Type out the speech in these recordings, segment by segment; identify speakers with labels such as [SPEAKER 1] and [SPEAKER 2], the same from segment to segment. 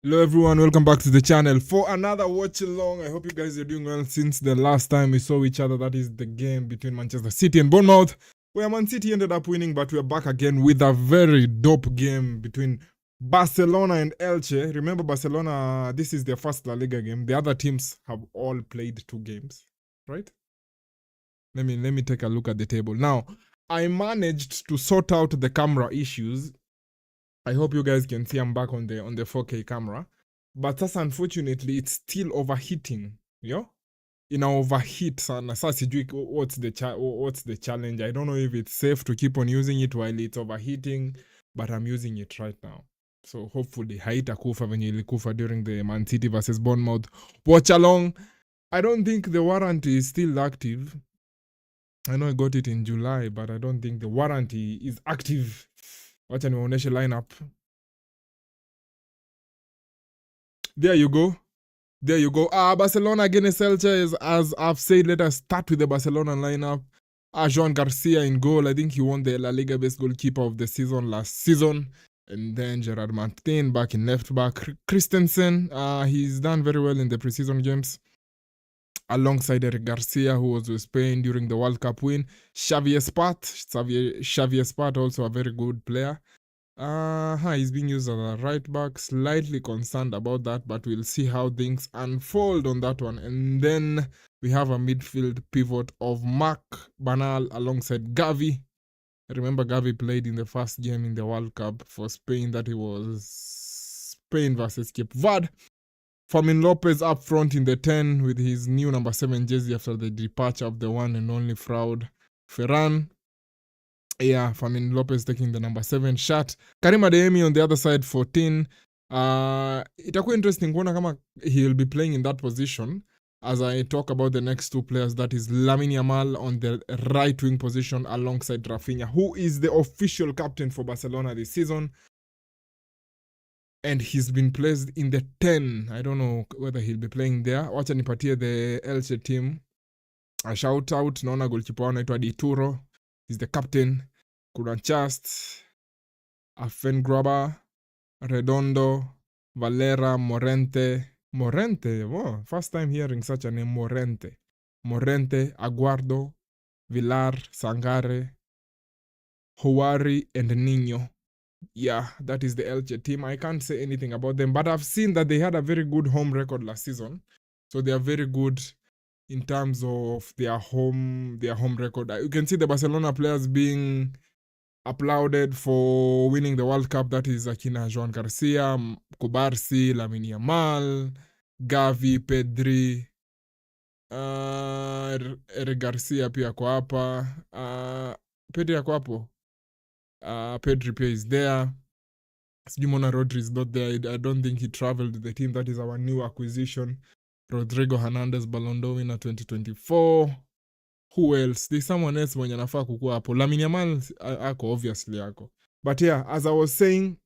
[SPEAKER 1] Hello everyone, welcome back to the channel for another watch along. I hope you guys are doing well since the last time we saw each other. That is the game between Manchester City and Bournemouth, where Man City ended up winning, but we're back again with a very dope game between Barcelona and Elche. Remember, Barcelona, this is their first La Liga game. The other teams have all played 2 games, right? Let me take a look at the table. Now, I managed to sort out the camera issues. I hope you guys can see I'm back on the 4K camera. But that's unfortunately it's still overheating. Yo? Overheat sana. Sasa sijui what's the challenge. I don't know if it's safe to keep on using it while it's overheating, but I'm using it right now. So hopefully haitakufa venye ilikufa during the Man City versus Bournemouth watch along. I don't think the warranty is still active. I know I got it in July, but I don't think the warranty is active. Wacha niwaoneshe lineup. There you go. There you go. Barcelona against Elche is, as I've said, let us start with the Barcelona lineup. Joan Garcia in goal. I think he won the La Liga best goalkeeper of the season last season. And then Gerard Martin back in left back. Christensen, he's done very well in the preseason games. Alongside Eric Garcia, who was with Spain during the World Cup win. Xavier Spat, also a very good player. He's being used as a right back. Slightly concerned about that, but we'll see how things unfold on that one. And then we have a midfield pivot of Marc Bernal alongside Gavi. Remember, Gavi played in the first game in the World Cup for Spain. That it was Spain versus Cape Verde. Fermin Lopez up front in the 10 with his new number 7 jersey after the departure of the one and only fraud Ferran. Yeah, Fermin Lopez taking the number 7 shirt. Karim Adeyemi on the other side, 14. Itakuwa interesting kuona kama he'll be playing in that position as I talk about the next 2 players. That is Lamine Yamal on the right wing position alongside Rafinha, who is the official captain for Barcelona this season. And he's been placed in the 10. I don't know whether he'll be playing there. Wacha nipatie the Elche team a shout out. Naona goalkeeper anaitwa Dituro. He's the captain. Kuna Chast, Afengraba, Redondo, Valera, Morente. Oh, first time hearing such a name, Morente, Aguardo, Villar, Sangare, Houari, and Nino. Yeah, that is the Elche team. I can't say anything about them, but I've seen that they had a very good home record last season. So they are very good in terms of their home record. You can see the Barcelona players being applauded for winning the World Cup. That is Akina Joan Garcia, Kubarsi, Lamine Yamal, Gavi, Pedri, Eric Garcia pia kwa hapa. Pedri ako hapo. Pedri pia is there. Simona Rodri is not there. I don't think he traveled with the team. That is our new acquisition. Rodrigo Hernandez, Ballon d'Or winner 2024. Who else? There's someone else mwenye anafaa kukua hapo. Lamine Yamal ako, obviously ako. But yeah, as I was saying,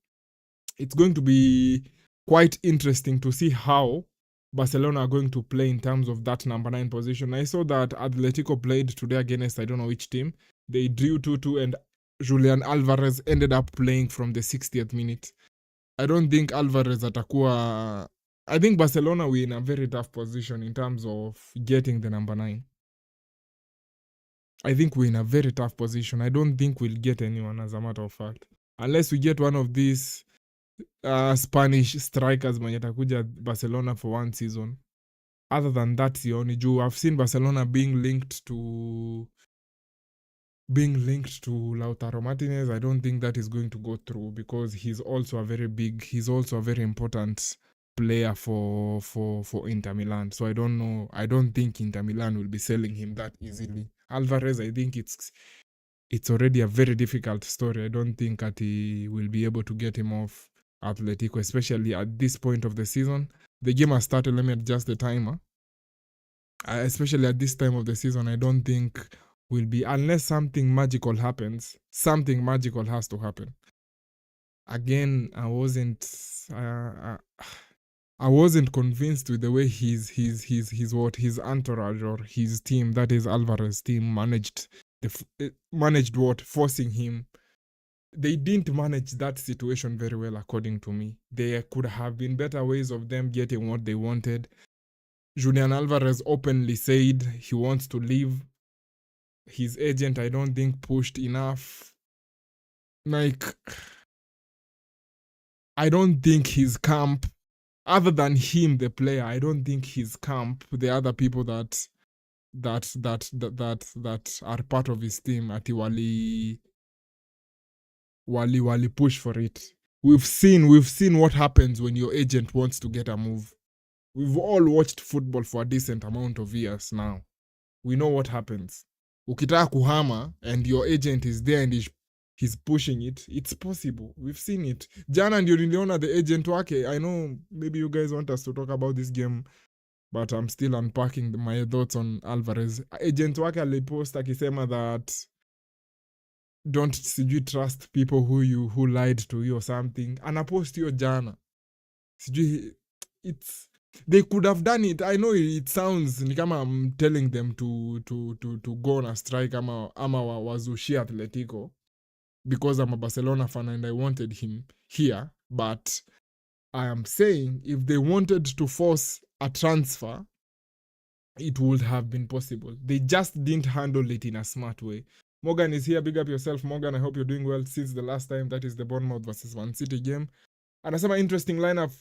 [SPEAKER 1] it's going to be quite interesting to see how Barcelona are going to play in terms of that number 9 position. I saw that Atletico played today against I don't know which team. They drew 2-2 and Julian Alvarez ended up playing from the 60th minute. I don't think Alvarez atakuwa... I think Barcelona were in a very tough position in terms of getting the number 9. I think we're in a very tough position. I don't think we'll get anyone, as a matter of fact. Unless we get one of these Spanish strikers mwenye takuja Barcelona for one season. Other than that, sioni juu. I've seen Barcelona being linked to Lautaro Martinez. I don't think that is going to go through because he's also a very important player for Inter Milan. So I don't know. I don't think Inter Milan will be selling him that easily. Alvarez, I think it's already a very difficult story. I don't think that he will be able to get him off Atletico, especially at this point of the season. The game has started. Let me adjust the timer. Especially at this time of the season, I don't think will be, unless something magical happens. Something magical has to happen. Again, I wasn't convinced with the way his entourage or his team, that is Alvarez's team, managed forcing him they didn't manage that situation very well, according to me. There could have been better ways of them getting what they wanted. Julian Alvarez openly said he wants to leave. His agent, I don't think, pushed enough. Like, I don't think his camp, other than him, the player, I don't think his camp, the other people that are part of his team, ati wali push for it. We've seen what happens when your agent wants to get a move. We've all watched football for a decent amount of years now. We know what happens. Ukitaka kuhama and your agent is there and he's pushing it, it's possible. We've seen it. Jana ndio niliona the agent wake. I know maybe you guys want us to talk about this game, but I'm still unpacking my thoughts on Alvarez. Agent wake alipost akisema that don't sijui trust people who lied to you or something. Anapost hiyo jana. Sijui, they could have done it. I know it sounds ni kama I'm telling them to go on a strike ama wazushia Atletico because I'm a Barcelona fan and I wanted him here, but I am saying if they wanted to force a transfer, it would have been possible. They just didn't handle it in a smart way. Morgan is here. Big up yourself, Morgan. I hope you're doing well since the last time. That is the Bournemouth versus Man City game. Anasema interesting lineup.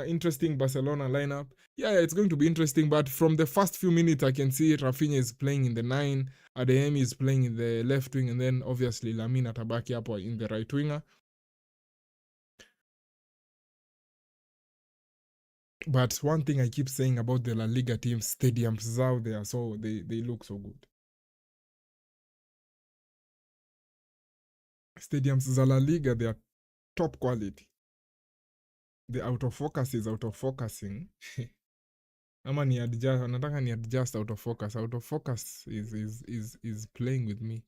[SPEAKER 1] Interesting Barcelona lineup. Yeah, it's going to be interesting, but from the first few minutes, I can see Rafinha is playing in the 9, Adeyemi is playing in the left wing, and then obviously Lamine atabaki hapo in the right winger. But one thing I keep saying about the La Liga teams, stadiums out there, so they look so good. Stadiums za La Liga, they are top quality. The autofocus is autofocusing. Ama ni adjust, nataka ni adjust autofocus. Autofocus is playing with me.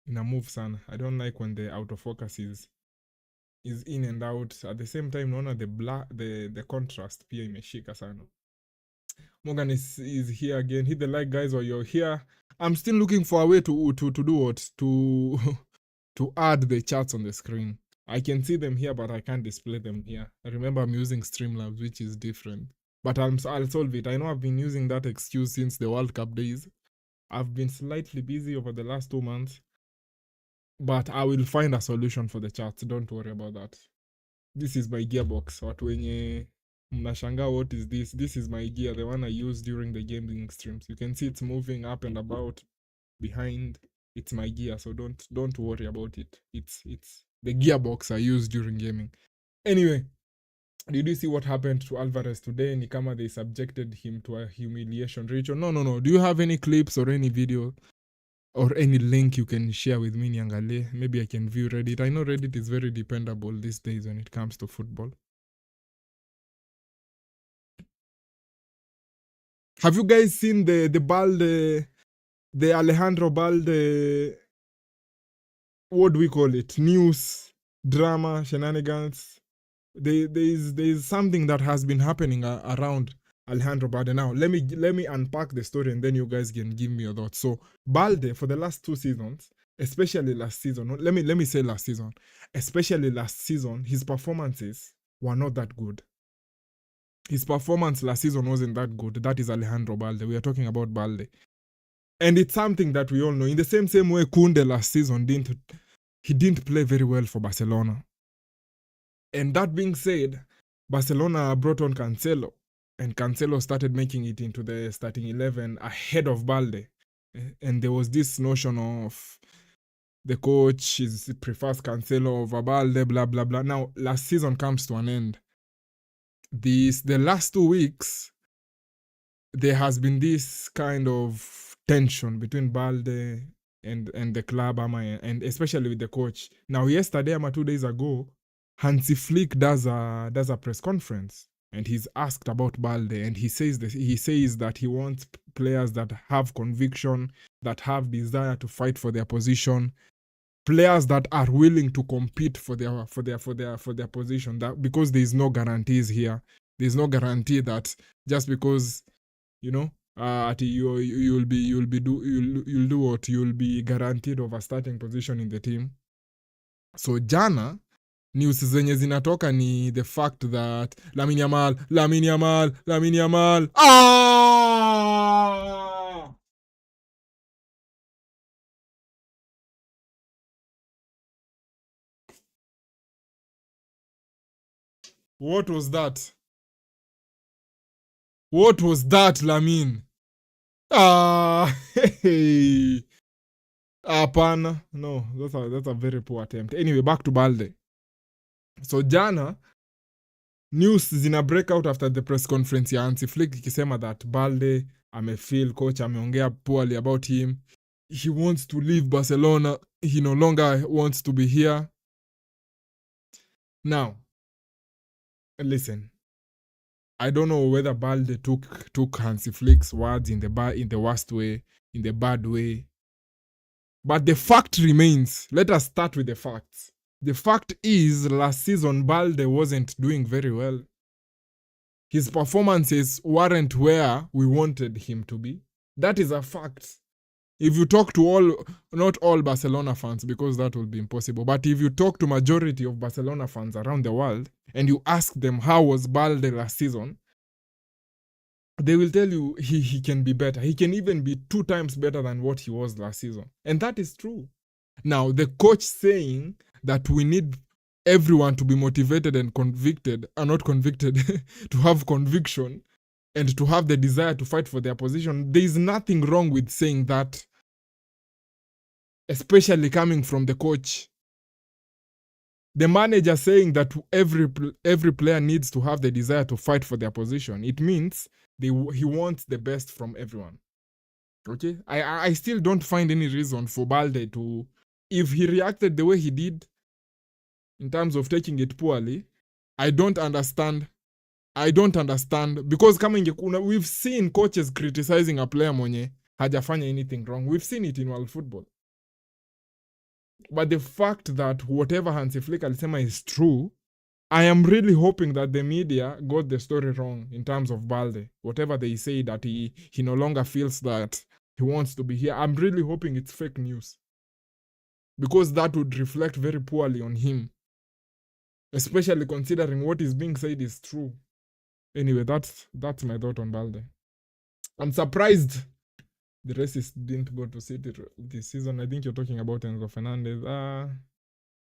[SPEAKER 1] Ina move sana. I don't like when the autofocus is in and out. At the same time, naona the contrast pia imeshika sana. Morgan is here again. Hit the like, guys, while you're here. I'm still looking for a way to do what? To add the charts on the screen. I can see them here, but I can't display them here. I remember I'm using Streamlabs, which is different. But I'll solve it. I know I've been using that excuse since the World Cup days. I've been slightly busy over the last 2 months. But I will find a solution for the charts. Don't worry about that. This is my gearbox. Watu wenye mnashanga, what is this? This is my gear, the one I use during the gaming streams. You can see it's moving up and about behind. It's my gear, so don't worry about it. It's the gearbox I use during gaming. Anyway, did you see what happened to Alvarez today? Ni kama they subjected him to a humiliation ritual. No. Do you have any clips or any video or any link you can share with me niangalie? Maybe I can view Reddit. I know Reddit is very dependable these days when it comes to football. Have you guys seen the Balde, the Alejandro Balde, what do we call it? News, drama, shenanigans? There's something that has been happening around Alejandro Balde. Now, let me unpack the story and then you guys can give me your thoughts. So, Balde, for the last 2 seasons, especially last season, let me say last season, especially last season, his performances were not that good. His performance last season wasn't that good. That is Alejandro Balde. We are talking about Balde. And it's something that we all know. In the same way, Koundé last season didn't play very well for Barcelona. And that being said, Barcelona brought on Cancelo. And Cancelo started making it into the starting 11 ahead of Balde. And there was this notion of the coach prefers Cancelo over Balde, blah, blah, blah. Now, last season comes to an end. The last 2 weeks, there has been this kind of tension between Balde and the club, and especially with the coach. Now, yesterday, 2 days ago, Hansi Flick does a press conference, and he's asked about Balde, and he says that he wants players that have conviction, that have desire to fight for their position, players that are willing to compete for their position, that because there is no guarantees here. There's no guarantee that just because, you'll do what, you'll be guaranteed of a starting position in the team. So jana news zenye zinatoka ni the fact that Lamine Yamal. What was that? What was that, Lamine? Hey. Hapana. No, that's a very poor attempt. Anyway, back to Balde. So jana news zina break out after the press conference ya Hansi Flick ikisema that Balde amefeel coach ameongea poorly about him. He wants to leave Barcelona. He no longer wants to be here. Now, listen. I don't know whether Balde took Hansi Flick's words in the worst way, in the bad way. But the fact remains. Let us start with the facts. The fact is, last season, Balde wasn't doing very well. His performances weren't where we wanted him to be. That is a fact. If you talk to not all Barcelona fans, because that will be impossible, but if you talk to majority of Barcelona fans around the world, and you ask them how was Balde last season, they will tell you he can be better. He can even be 2 times better than what he was last season. And that is true. Now, the coach saying that we need everyone to be motivated and convicted, not convicted, to have conviction and to have the desire to fight for their position. There is nothing wrong with saying that, especially coming from the coach. The manager saying that every player needs to have the desire to fight for their position. It means he wants the best from everyone. Okay? I still don't find any reason for Balde to, if he reacted the way he did, in terms of taking it poorly, I don't understand. Because we've seen coaches criticizing a player mwenye hajafanya anything wrong. We've seen it in world football. But the fact that whatever Hansi Flick alisema is true, I am really hoping that the media got the story wrong in terms of Balde. Whatever they say that he no longer feels that he wants to be here, I'm really hoping it's fake news. Because that would reflect very poorly on him. Especially considering what is being said is true. Anyway, that's my thought on Balde. I'm surprised the racists didn't go to City this season. I think you're talking about Enzo Fernandez.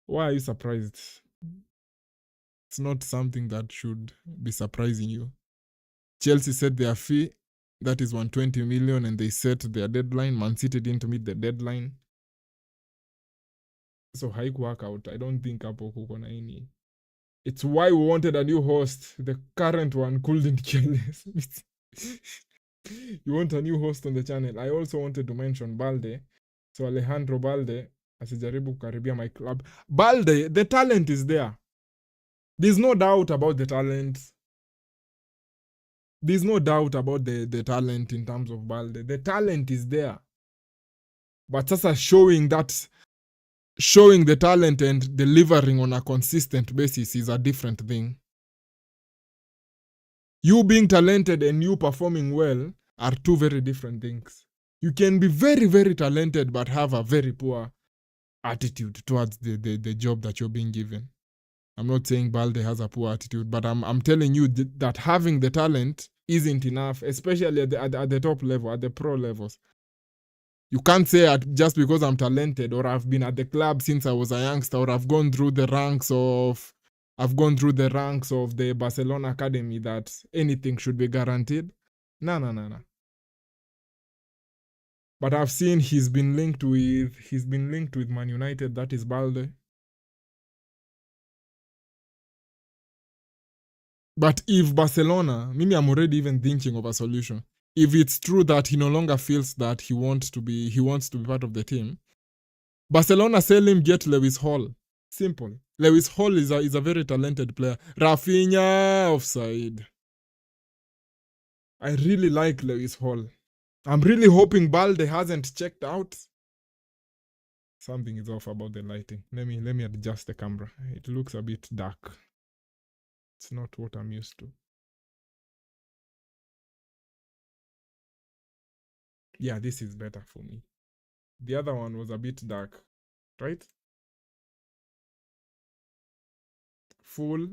[SPEAKER 1] Why are you surprised? It's not something that should be surprising you. Chelsea set their fee, that is 120 million, and they set their deadline. Man City didn't meet the deadline. So haikuwork out. I don't think hapo kuko na any. It's why we wanted a new host. The current one couldn't care less. You want a new host on the channel. I also wanted to mention Balde. So Alejandro Balde asijaribu kukaribia my club. Balde, the talent is there. There's no doubt about the talent. There's no doubt about the talent in terms of Balde. The talent is there. But sasa showing the talent and delivering on a consistent basis is a different thing. You being talented and you performing well are 2 very different things. You can be very, very talented but have a very poor attitude towards the job that you're being given. I'm not saying Balde has a poor attitude, but I'm telling you that having the talent isn't enough, especially at the top level, at the pro levels. You can't say just because I'm talented or I've been at the club since I was a youngster or I've gone through the ranks of the Barcelona academy that anything should be guaranteed. No. But I've seen he's been linked with Man United, that is Balde. But if Barcelona, maybe I'm already even thinking of a solution. If it's true that he no longer feels that he wants to be part of the team, Barcelona sell him, get Lewis Hall. Simple. Lewis Hall is a very talented player. Rafinha offside. I really like Lewis Hall. I'm really hoping Balde hasn't checked out. Something is off about the lighting. Let me adjust the camera. It looks a bit dark. It's not what I'm used to. Yeah, this is better for me. The other one was a bit dark, right? Full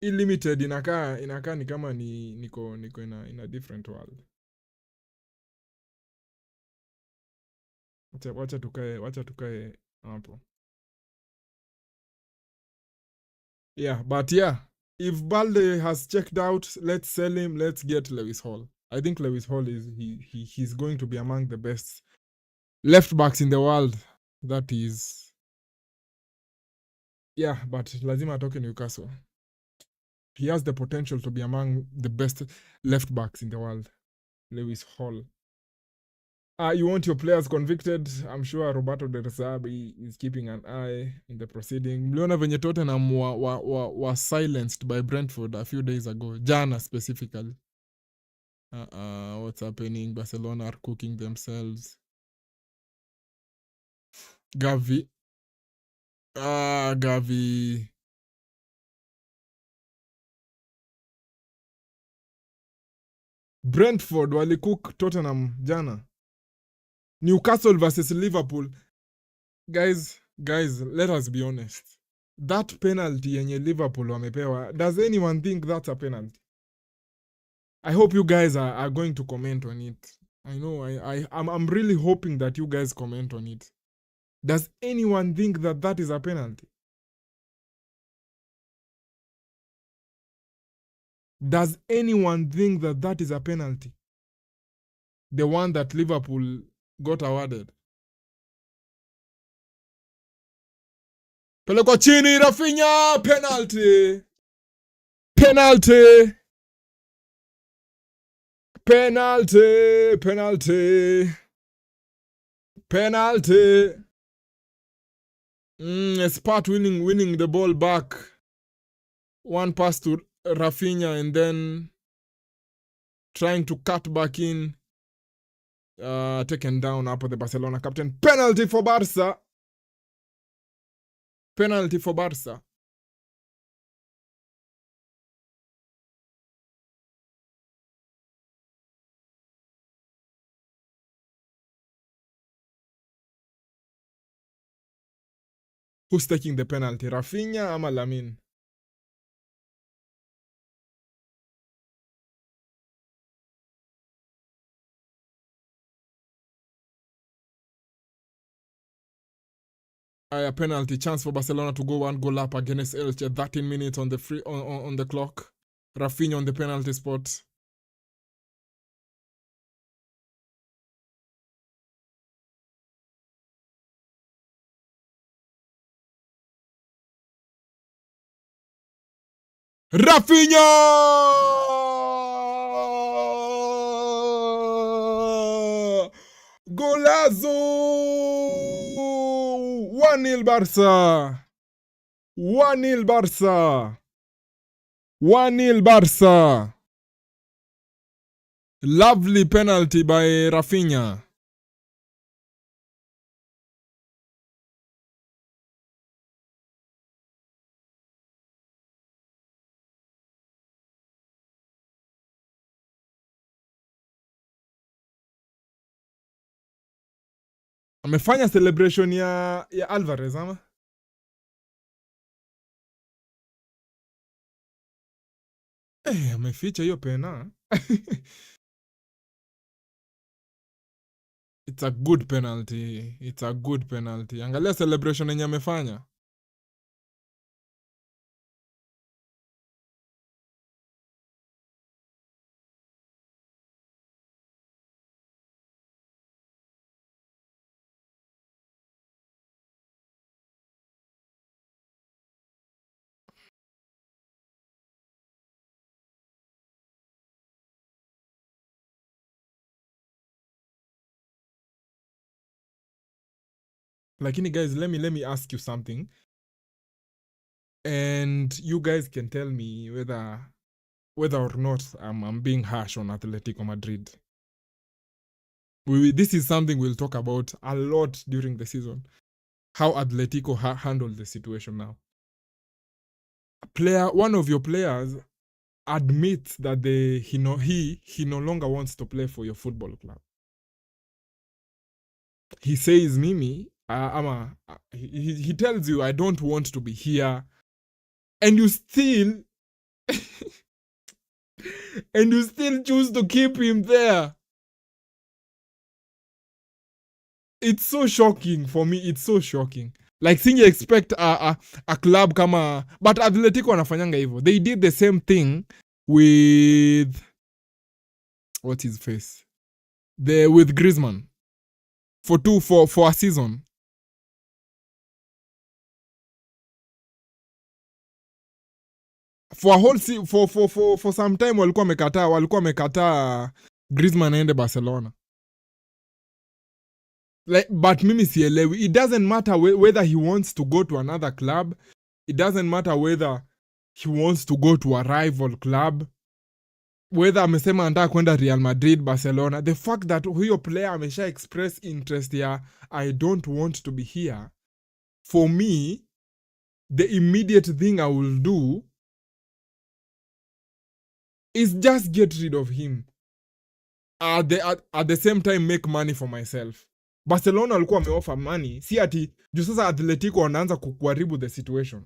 [SPEAKER 1] unlimited inakaa ni kama niko in a different world. Wacha tukae hapo. Yeah, but yeah, if Balde has checked out, let's sell him. Let's get Lewis Hall. I think Lewis Hall is he's going to be among the best left backs in the world. That is, yeah, but lazima atoke Newcastle. He has the potential to be among the best left backs in the world. Lewis Hall. You want your players convicted? I'm sure Roberto De Zerbi is keeping an eye in the proceeding. Mliona venye Tottenham were silenced by Brentford a few days ago. Jana specifically. What's happening? Barcelona are cooking themselves. Gavi. Gavi. Brentford walikook Tottenham jana. Newcastle versus Liverpool. Guys, let us be honest. That penalty yenye Liverpool wamepewa, does anyone think that's a penalty? I hope you guys are going to comment on it. I know I'm really hoping that you guys comment on it. Does anyone think that that is a penalty? Does anyone think that that is a penalty? The one that Liverpool got awarded. Peleko chini, Rafinha, penalty. Penalty. Penalty. Penalty. Penalty. Spart winning the ball back. One pass to Rafinha and then trying to cut back in. Taken down up the Barcelona captain. Penalty for Barca. Penalty for Barca. Who's taking the penalty? Rafinha ama Lamine? A penalty chance for Barcelona to go one goal up against Elche. 13 minutes on the free on the clock. Rafinha on the penalty spot. Rafinha! Golazo! 1-0 Barca! 1-0 Barca! 1-0 Barca! Lovely penalty by Rafinha. Amefanya celebration ya Alvarez ama? Ameficha hiyo pena. It's a good penalty. It's a good penalty. Angalia celebration yenye amefanya. Lakini guys, let me ask you something. And you guys can tell me whether or not I'm being harsh on Atletico Madrid. This is something we'll talk about a lot during the season. How Atletico handled the situation now. One of your players admits that he no longer wants to play for your football club. he says mimi he tells you I don't want to be here, and you still choose to keep him there. It's so shocking for me. It's so shocking. Like, singe expect a club kama, but Atletico wanafanyanga hivyo. They did the same thing with what's his face, with Griezmann for a season. For a whole for some time walikuwa wamekataa Griezmann aende Barcelona. Like, but mimi sielewi. It doesn't matter whether he wants to go to another club. It doesn't matter whether he wants to go to a rival club, whether amesema anataka kwenda Real Madrid, Barcelona. The fact that huyo player amesha express interest ya I don't want to be here, for me, the immediate thing I will do is just get rid of him. At the same time make money for myself. Barcelona walikuwa wameoffer money, si ati juu sasa Atletico wanaanza kuharibu the situation.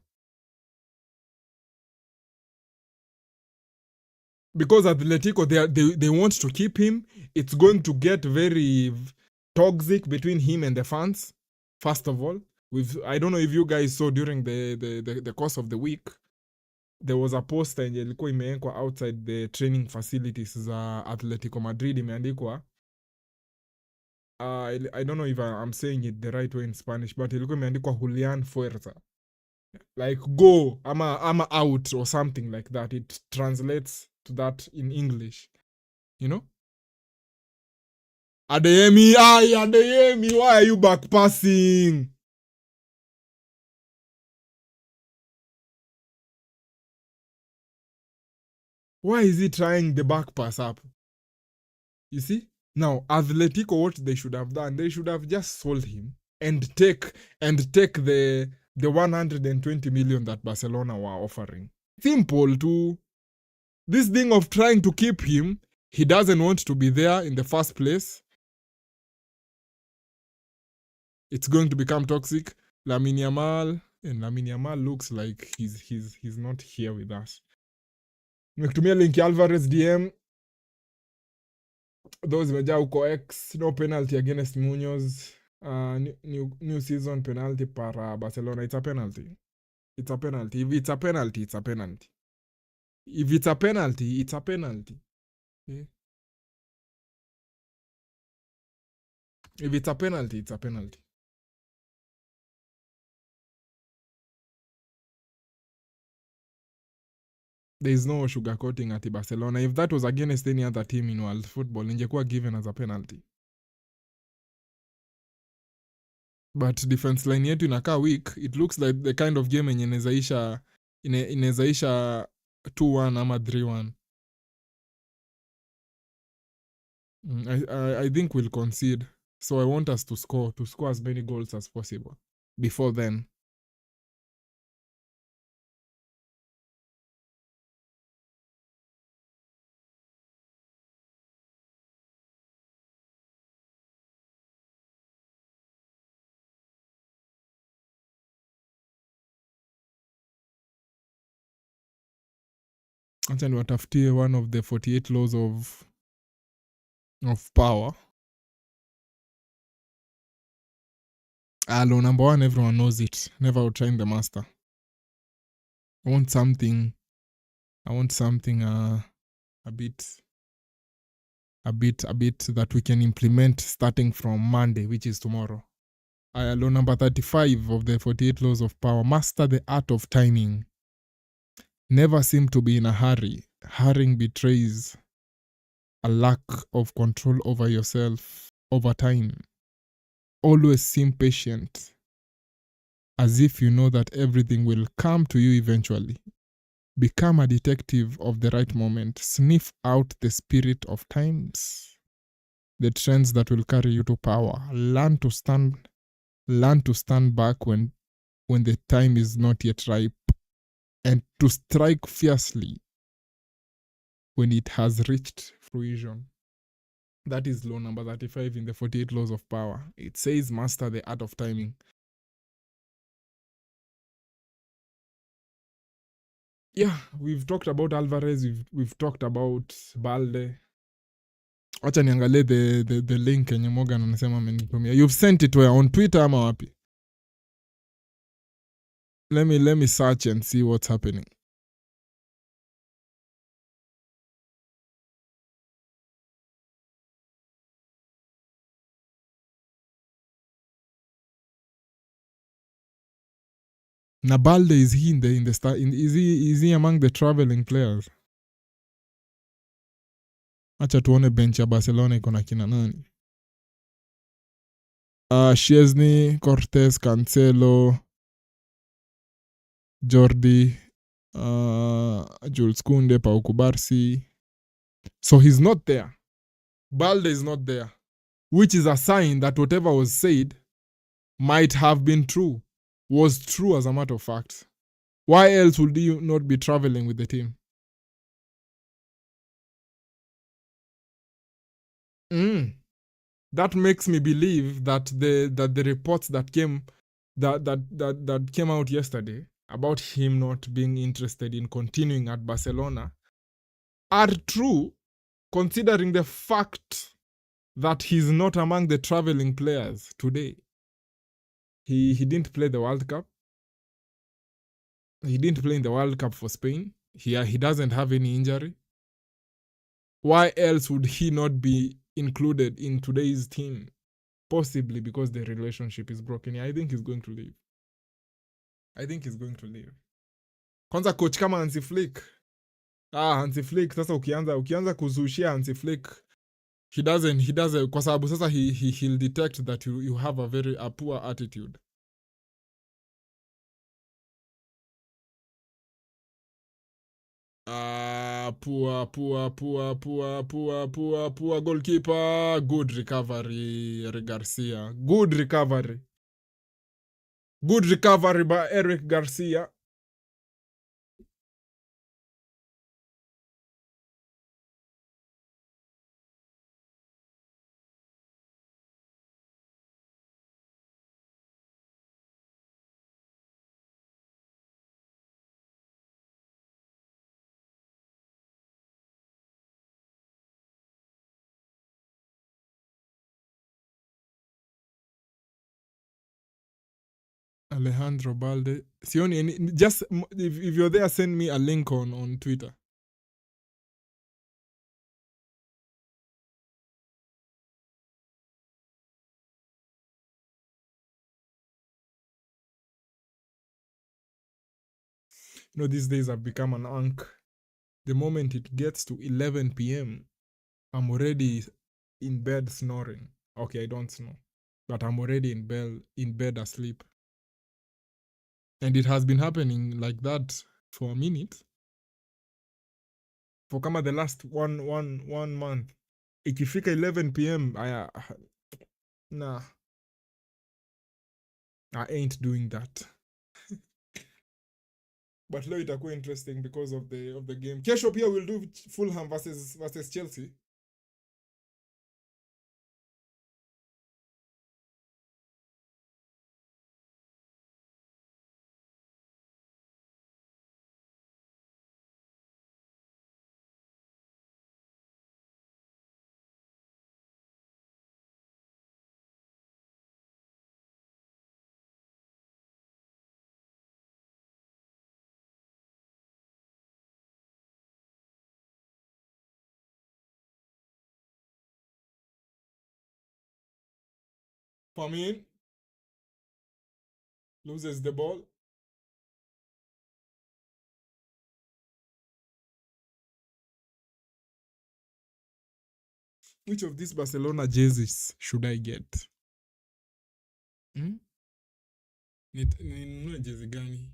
[SPEAKER 1] Because Atletico, they want to keep him. It's going to get very toxic between him and the fans. First of all, I don't know if you guys saw during the course of the week, there was a poster yenye ilikuwa imeekwa outside the training facilities za Atletico Madrid, imeandikwa I don't know if I'm saying it the right way in Spanish, but ilikuwa imeandikwa Julian Fuerza, like go ama out or something like that. It translates to that in English, you know. Adeyemi, why are you back passing? Why is he trying the back pass up? You see? Now, Atletico, what they should have done, they should have just sold him and take the 120 million that Barcelona were offering. Simple too. This thing of trying to keep him, he doesn't want to be there in the first place. It's going to become toxic. Lamine Yamal looks like he's not here with us. Nimekutumia link Alvarez DM. Those zimejaa uko X. No penalty against Munoz. New season penalty para Barcelona. It's a penalty. It's a penalty. If it's a penalty, it's a penalty. If it's a penalty, it's a penalty. Okay? If it's a penalty, it's a penalty. There is no sugarcoating at Barcelona. If that was against any other team in world football, ingekuwa given as a penalty. But defense line yetu inakaa weak. It looks like the kind of game yenye inawezaisha 2-1 ama 3-1. I think we'll concede. So I want us to score as many goals as possible before then. Acha niwatafutie one of the 48 laws of power. Law number 1, everyone knows it. Never outshine the master. I want something a bit that we can implement starting from Monday, which is tomorrow. Law number 35 of the 48 laws of power. Master the art of timing. Never seem to be in a hurry. Hurrying betrays a lack of control over yourself over time. Always seem patient, as if you know that everything will come to you eventually. Become a detective of the right moment. Sniff out the spirit of times, the trends that will carry you to power. Learn to stand back when the time is not yet ripe, and to strike fiercely when it has reached fruition. That is law number 35 in the 48 laws of power. It says master the art of timing. Yeah, we've talked about Alvarez, we've talked about Balde. Wacha niangalie the link yenye Morgan anasema amenitumia. You've sent it where, on Twitter ama wapi? Let me search and see what's happening. Nabalde, is he in the start? Is he among the traveling players? Acha tuone bench ya Barcelona iko na kina nani. Szczesny, Cortez, Cancelo, Jordi, Jules Kounde, Pau Kubarsi. So he's not there. Balde is not there, which is a sign that whatever was said might have been true, was true as a matter of fact. Why else would you not be traveling with the team? That makes me believe that the reports that came that came out yesterday about him not being interested in continuing at Barcelona are true, considering the fact that he's not among the traveling players today. He didn't play the World Cup. He didn't play in the World Cup for Spain. He doesn't have any injury. Why else would he not be included in today's team? Possibly because the relationship is broken. Yeah, I think he's going to leave. Kwanza coach kama Hansi Flick. Hansi Flick sasa ukianza kuzushia Hansi Flick, he doesn't kwa sababu sasa he'll detect that you have a poor attitude. Poor goalkeeper. Good recovery, Garcia. Good recovery by Eric Garcia. Alejandro Balde. Sioni, just if you're there, send me a link on Twitter. These days I've become an unk. The moment it gets to 11 p.m., I'm already in bed snoring. Okay, I don't snore, but I'm already in bed asleep. And it has been happening like that for a minute. For kama the last one month. Ikifika 11 p.m., nah, I ain't doing that. But leo itakuwa interesting because of the game. Kesho pia we'll do Fulham versus Chelsea. Famin loses the ball. Which of these Barcelona jerseys should I get? Ninunue jezi gani?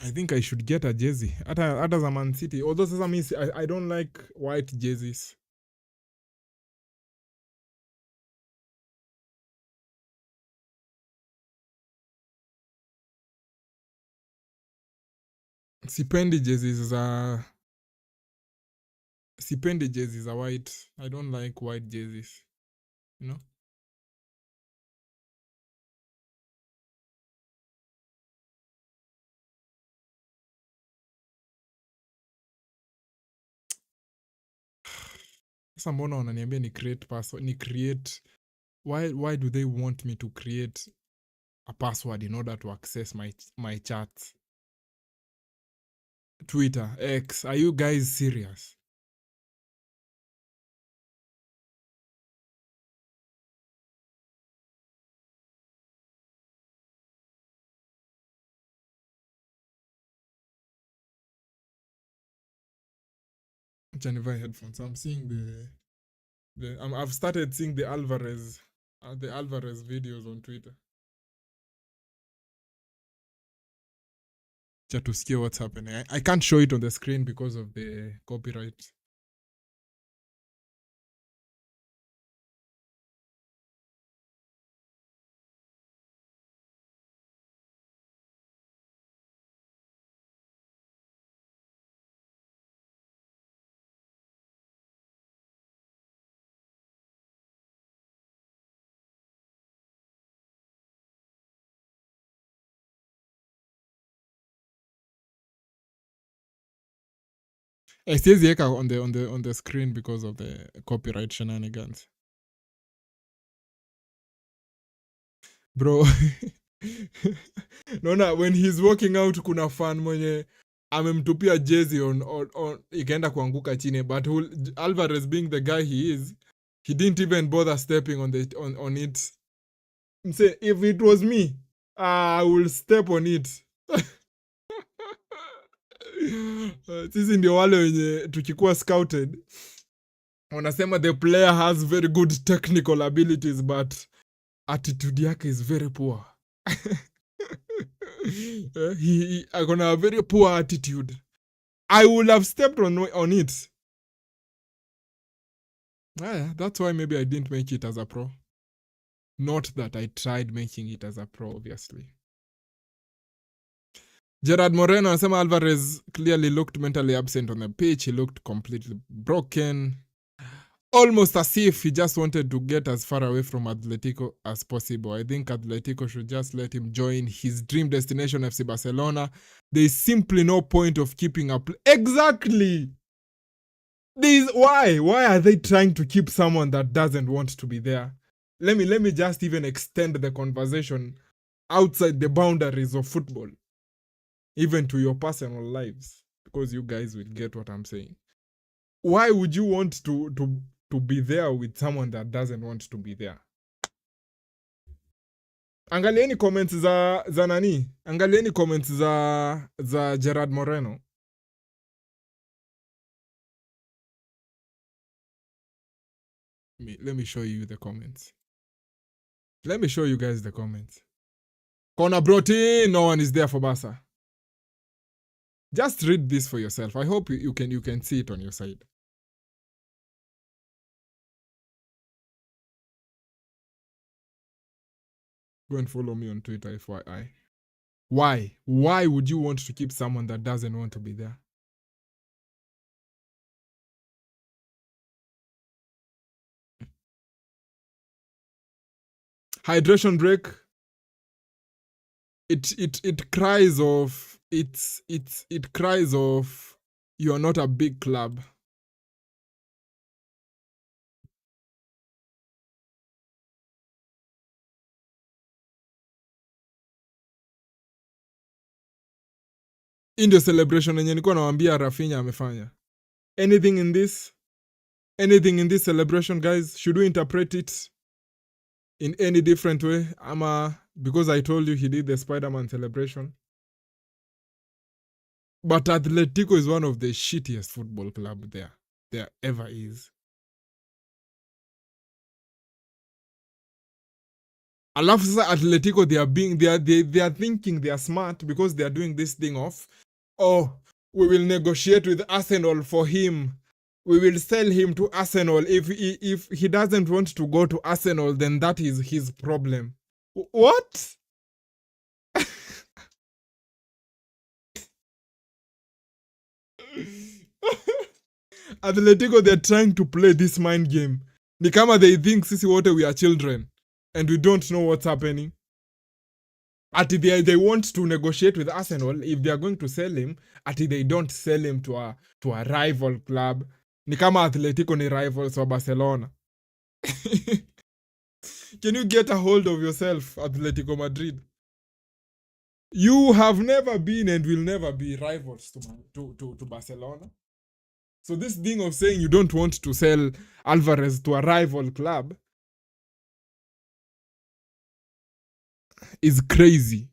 [SPEAKER 1] I think I should get a jersey. Hata za Man City. Although sasa I don't like white jerseys. Sipendi jerseys za white. I don't like white jerseys, you know. Sasa mbona wananiambia ni create password, ni create. Why do they want me to create a password in order to access my chats? Twitter, X, are you guys serious? Geneva headphones. I'm seeing I've started seeing the Alvarez videos on Twitter. To see what's happening. I can't show it on the screen because of the copyright. Siwezi weka on the screen because of the copyright shenanigans. Bro. Naona when he's walking out kuna fan mwenye amemtupia jezi on ikaenda kuanguka chini, but Alvarez being the guy he is, he didn't even bother stepping on it. Say if it was me, I will step on it. Sisi ndio wale wenye tukikuwa scouted wanasema the player has very good technical abilities but attitude yake is very poor. He gonna have a very poor attitude. I would have stepped on it. Yeah, that's why maybe I didn't make it as a pro. Not that I tried making it as a pro, obviously. Gerard Moreno anasema Alvarez clearly looked mentally absent on the pitch. He looked completely broken. Almost as if he just wanted to get as far away from Atletico as possible. I think Atletico should just let him join his dream destination, FC Barcelona. There is simply no point of keeping up. Exactly! Why? Why are they trying to keep someone that doesn't want to be there? Let me just even extend the conversation outside the boundaries of football. Even to your personal lives. Because you guys will get what I'm saying. Why would you want to be there with someone that doesn't want to be there? Angalieni comments za nani? Angalieni comments za Gerard Moreno. Let me show you the comments. Let me show you guys the comments. Corner brought in, no one is there for Barca. Just read this for yourself. I hope you can see it on your side. Go and follow me on Twitter, FYI. Why? Why would you want to keep someone that doesn't want to be there? Hydration break. It cries of it cries of you're not a big club. In the celebration yenye nilikuwa nawaambia Rafinha amefanya. Anything in this celebration, guys? Should we interpret it in any different way? Ama because I told you he did the Spider-Man celebration. But Atletico is one of the shittiest football club there ever is. Alafu sasa Atletico, they are thinking they are smart because they are doing this thing of, oh, we will negotiate with Arsenal for him. We will sell him to Arsenal. If he doesn't want to go to Arsenal, then that is his problem. What? Atletico, they're trying to play this mind game. Ni kama they think sisi wote we are children and we don't know what's happening. They want to negotiate with Arsenal. If they are going to sell him, they don't sell him to a rival club. Ni kama Atletico ni rivals wa Barcelona. Can you get a hold of yourself, Atletico Madrid? You have never been and will never be rivals to Barcelona. So this thing of saying you don't want to sell Alvarez to a rival club is crazy.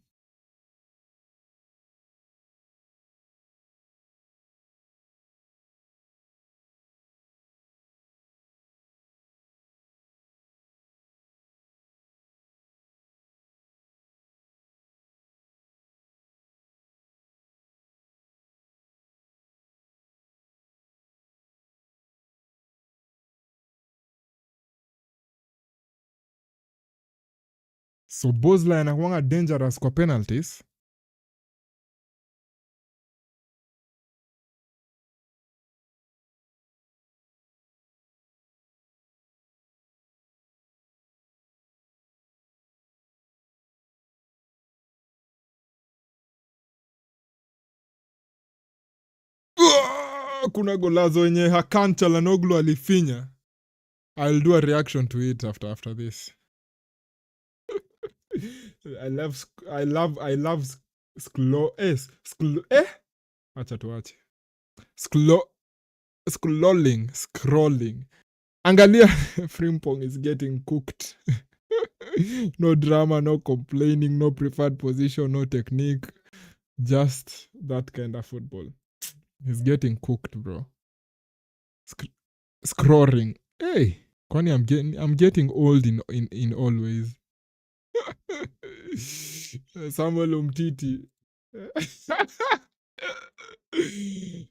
[SPEAKER 1] So Bozla anakuanga dangerous kwa penalties. Kuna golazo yenye Hakan Çalhanoğlu alifinya. I'll do a reaction to it after this. I love acha tuache. Scrolling. Angalia, Frimpong is getting cooked. No drama, no complaining, no preferred position, no technique. Just that kind of football. He's getting cooked, bro. Scrolling. Hey, kwani I'm getting old in all ways. Samuel Umtiti.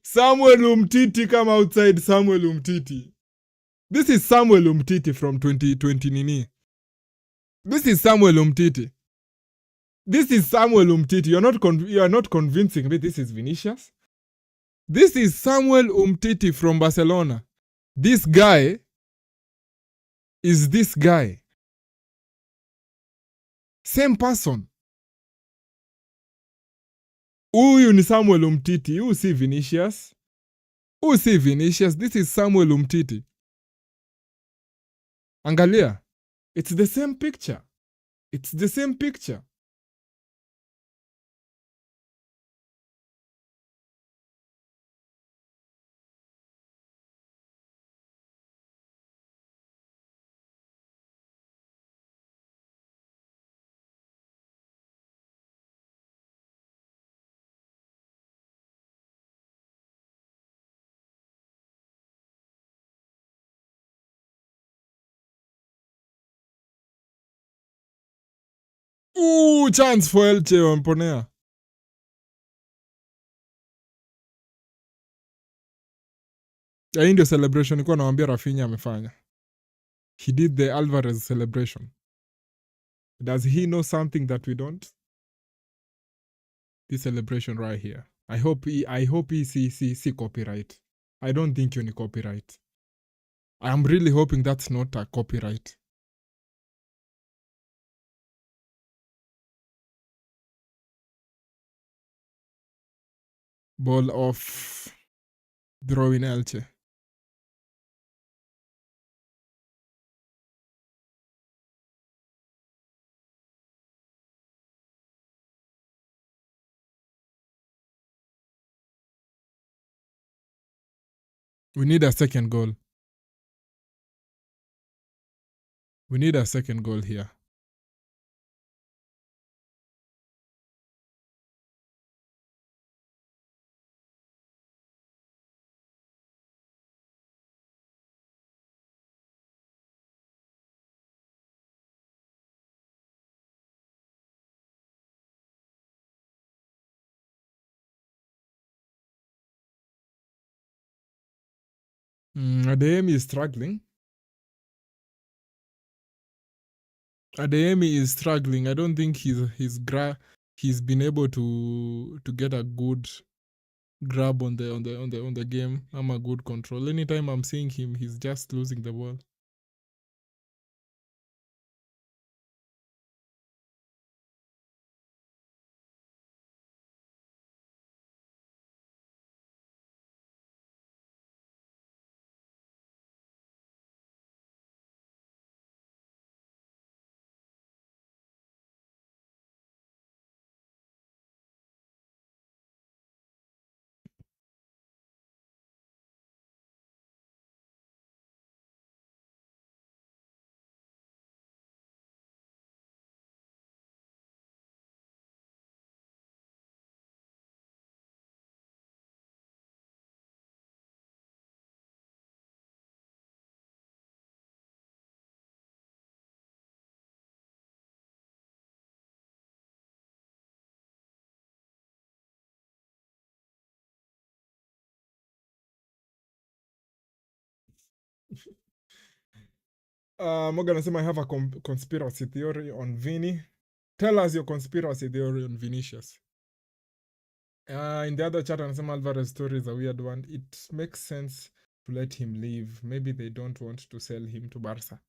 [SPEAKER 1] Samuel Umtiti, come outside, Samuel Umtiti. This is Samuel Umtiti from 2020 Nini. This is Samuel Umtiti. You are not convincing me this is Vinicius. This is Samuel Umtiti from Barcelona. This guy is this guy. Same person. Huyu ni Samuel Umtiti. You see Vinicius. This is Samuel Umtiti. Angalia. It's the same picture. Chance for Elche wamponea. Hii ndio celebration nilikuwa naambia Rafinha amefanya. He did the Alvarez celebration. Does he know something that we don't? This celebration right here. I hope he see copyright. I don't think you need copyright. I am really hoping that's not a copyright. Ball off. Draw in Elche. We need a second goal. We need a second goal here. Adeyemi is struggling. Adeyemi is struggling. I don't think he's been able to get a good grab on the game. I'm a good control. Anytime I'm seeing him, he's just losing the ball. Morgan anasema I have a conspiracy theory on Vini. Tell us your conspiracy theory on Vinicius. In the other chat anasema Alvarez story is a weird one. It makes sense to let him leave. Maybe they don't want to sell him to Barca.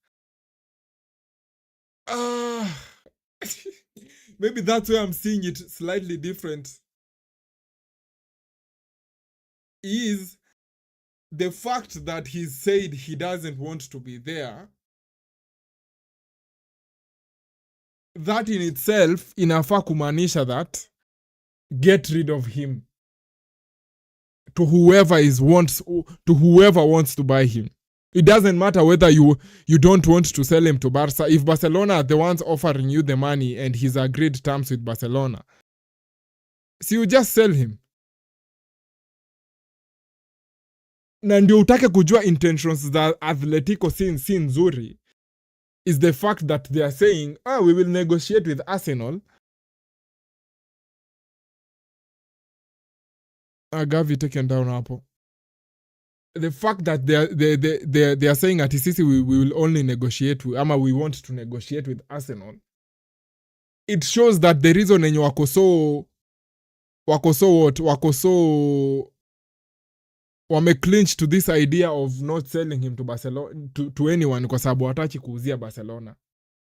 [SPEAKER 1] Maybe that's where I'm seeing it slightly different. Is the fact that he said he doesn't want to be there, that in itself inafaa kumaanisha that get rid of him to whoever wants to buy him. It doesn't matter whether you don't want to sell him to Barca. If Barcelona are the ones offering you the money and he's agreed terms with Barcelona, so you just sell him. Na ndio utake kujua intentions za Atletico si nzuri is the fact that they are saying, we will negotiate with Arsenal. Gavi taken down hapo. The fact that they are saying at sisi we will only negotiate with, ama we want to negotiate with Arsenal, it shows that the reason enye wako so wame clinch to this idea of not selling him to Barcelona to anyone kwa sababu watachi kuuzia Barcelona.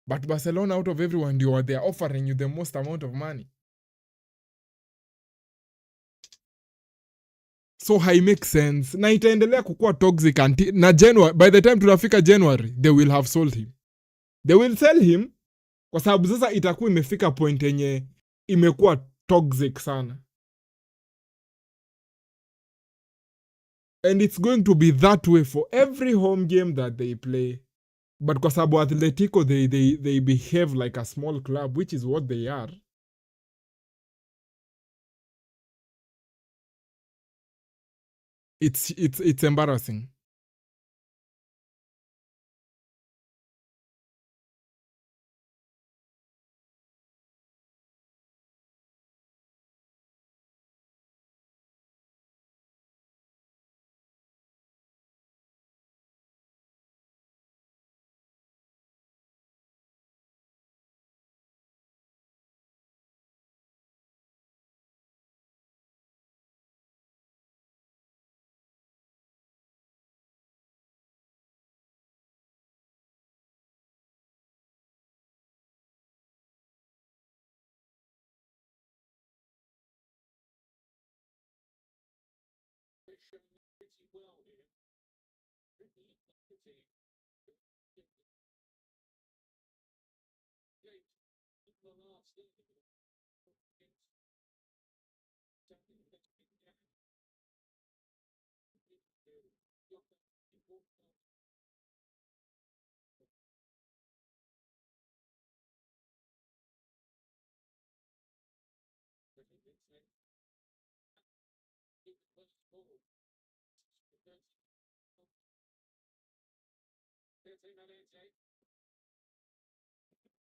[SPEAKER 1] But Barcelona out of everyone they are offering you the most amount of money. So hai make sense na itaendelea kukua toxic na January, by the time tunafika January they will have sold him, they will sell him kwa sababu sasa itakuwa imefika point yenye imekuwa toxic sana, and it's going to be that way for every home game that they play. But kwa sababu Atletico they behave like a small club, which is what they are. It's embarrassing.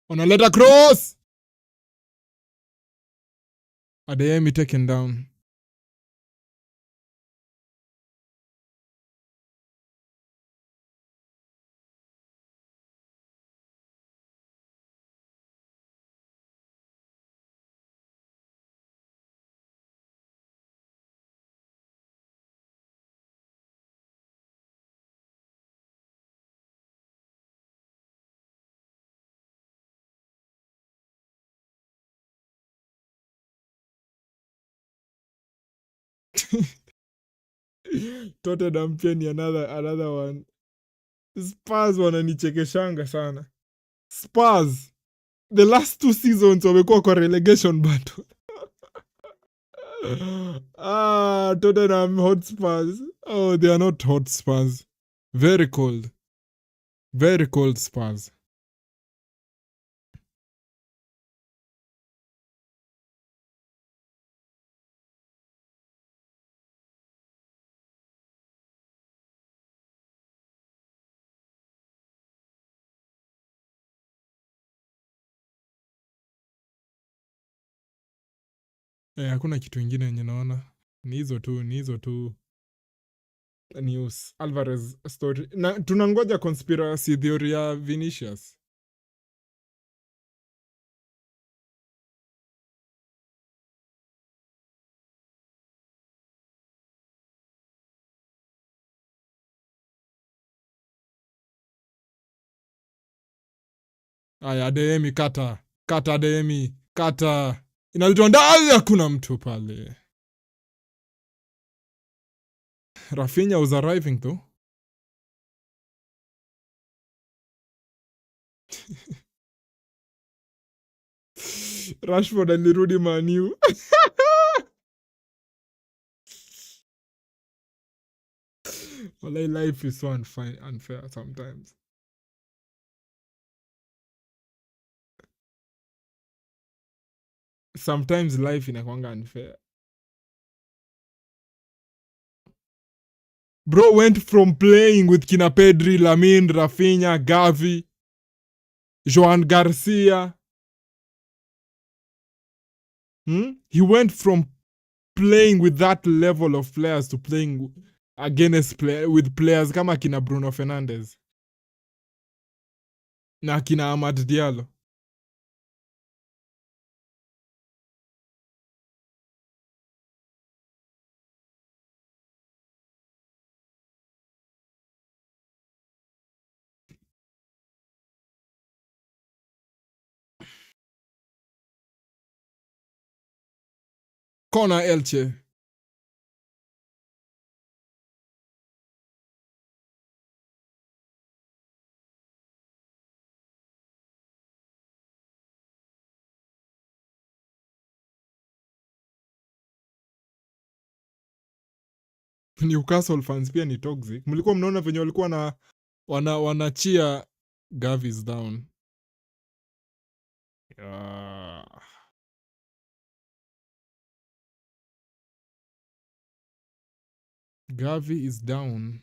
[SPEAKER 1] Unaleta cross. Adeyemi taken down. Tottenham pia ni another one. Spurs wananichekeshanga sana. Spurs, the last 2 seasons wamekuwa kwa relegation battle. Tottenham Hotspurs. Oh, they are not Hotspurs. Very cold. Very cold Spurs. Hakuna kitu ingine yenye naona. Ni hizo tu news. Alvarez story. Na tunangoja conspiracy theory ya Vinicius. Aya, Adeyemi kata. Kata Adeyemi. Kata. Inaletwa ndani, hakuna mtu pale. Rafinha was arriving though. Rashford alirudi Man U. Walai, life is so unfair sometimes. Sometimes life inakwanga unfair. Bro went from playing with kina Pedri, Lamine, Rafinha, Gavi, Joan Garcia. He went from playing with that level of players to playing with players kama kina Bruno Fernandes na kina Amad Diallo. Kona Elche. Newcastle fans pia ni toxic. Mlikuwa mnaona venye walikuwa wanachia Gavi's down. Gavi is down.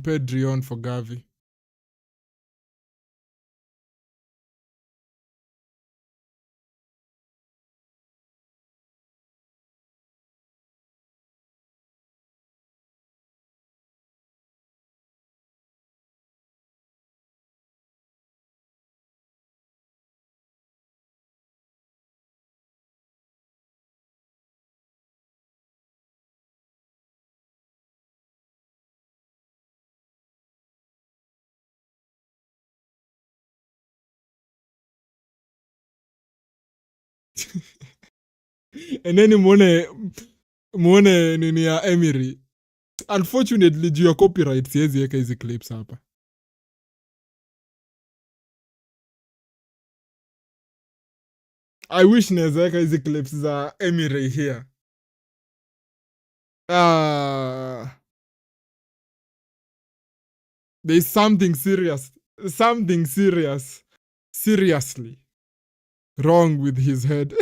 [SPEAKER 1] Pedri on for Gavi. And then muone nini ya Emery. Unfortunately, juu ya copyright siwezi weka hizi clips hapa. I wish naweza weka hizi clips za Emery here. There's something seriously wrong with his head.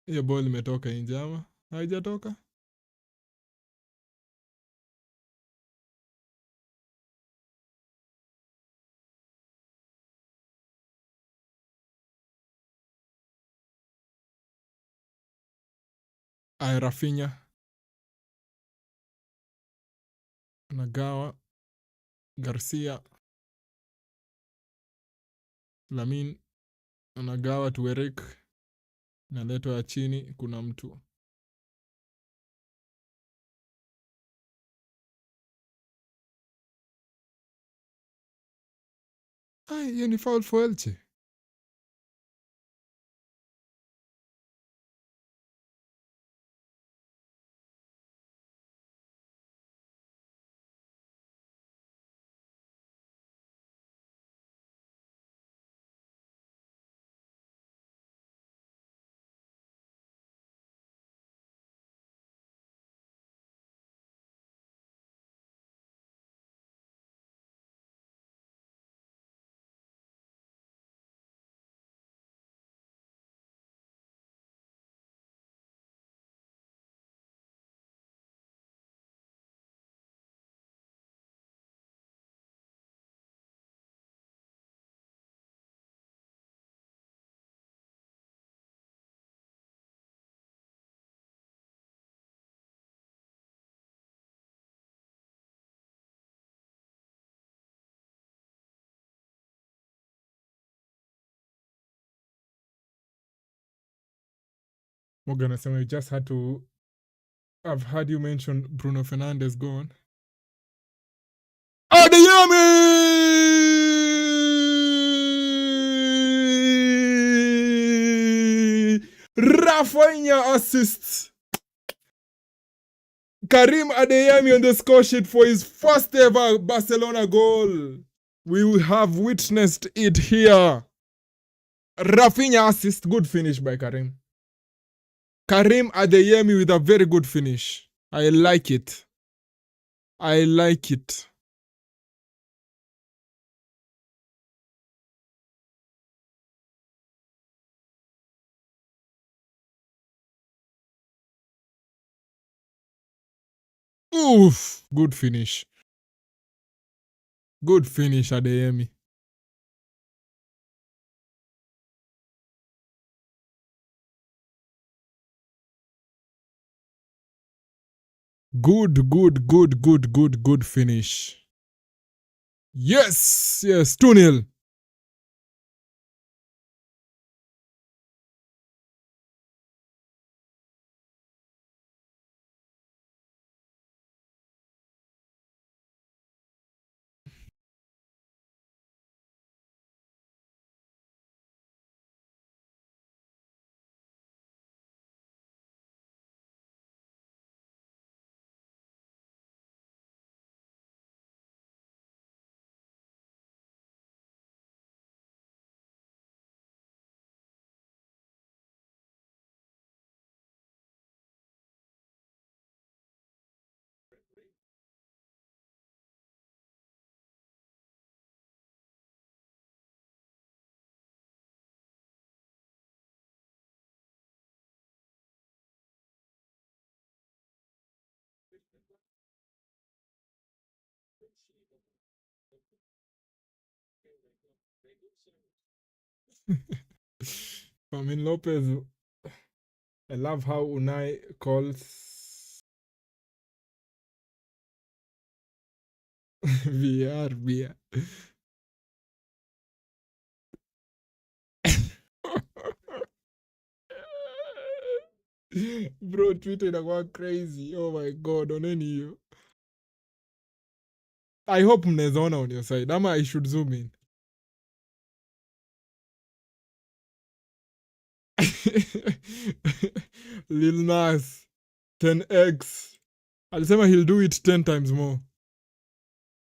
[SPEAKER 1] Hiyo ball imetoka nje ama haijatoka? Rafinha anagawa, Garcia, Lamin anagawa Tuerek, naletwa ya chini, kuna mtu. Hiyo ni foul for Elche. Morgan anasema, you just had to. I've heard you mention Bruno Fernandes gone. Adeyemi! Rafinha assists. Karim Adeyemi on the score sheet for his first ever Barcelona goal. We have witnessed it here. Rafinha assist, good finish by Karim. Karim Adeyemi with a very good finish. I like it. I like it. Oof, good finish. Good finish, Adeyemi. Good finish. Yes, 2-0. Fermin Lopez. I love how Unai calls VR. Bro, Twitter inakuwa crazy. Oh my god, oneni hiyo. I hope mnawezaona on your side. Ama I should zoom in. Lil Nas 10x. Alisema he'll do it 10 times more.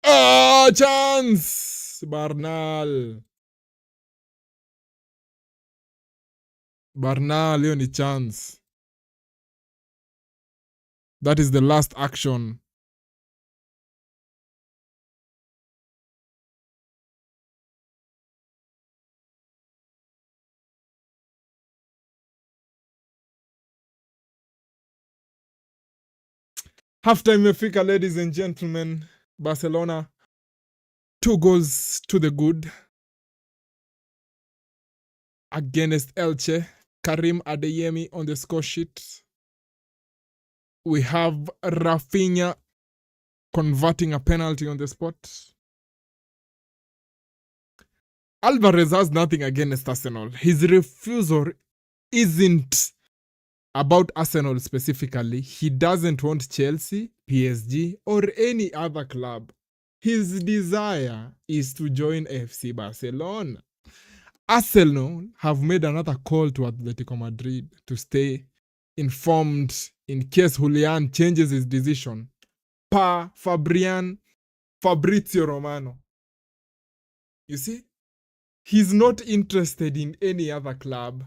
[SPEAKER 1] Oh, chance! Barnal, hiyo ni chance. That is the last action. Halftime imefika, ladies and gentlemen. Barcelona 2 goals to the good against Elche. Karim Adeyemi on the score sheet. We have Rafinha converting a penalty on the spot. Alvarez has nothing against Arsenal. His refusal isn't about Arsenal specifically. He doesn't want Chelsea, PSG, or any other club. His desire is to join FC Barcelona. Arsenal have made another call to Atletico Madrid to stay informed in case Julian changes his decision. Fabrizio Romano. You see? He's not interested in any other club.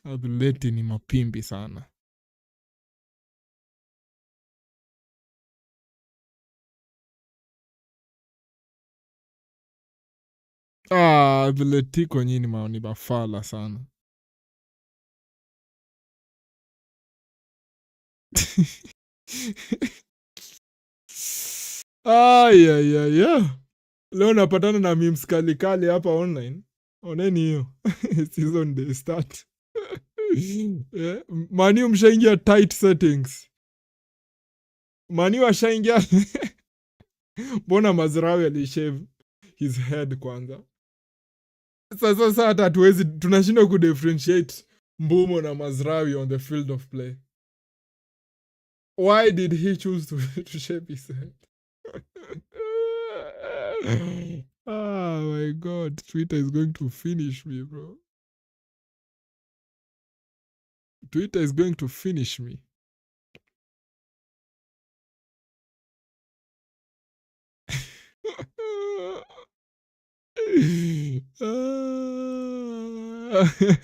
[SPEAKER 1] Atleti ni mapimbi sana. Atletico nyini maoni bafala sana. Leo napatana na memes kali hapa online. Oneni hiyo. Season day start. Yeah. Mani mshaingia tight settings. Mani washaingia. Mbona Mazraoui alishave his head kwanza? Sasa hata hatuwezi, tunashindwa kudifferentiate Mbumo na Mazraoui on the field of play. Why did he choose to shave his head? Oh my god, Twitter is going to finish me, bro. Twitter is going to finish me.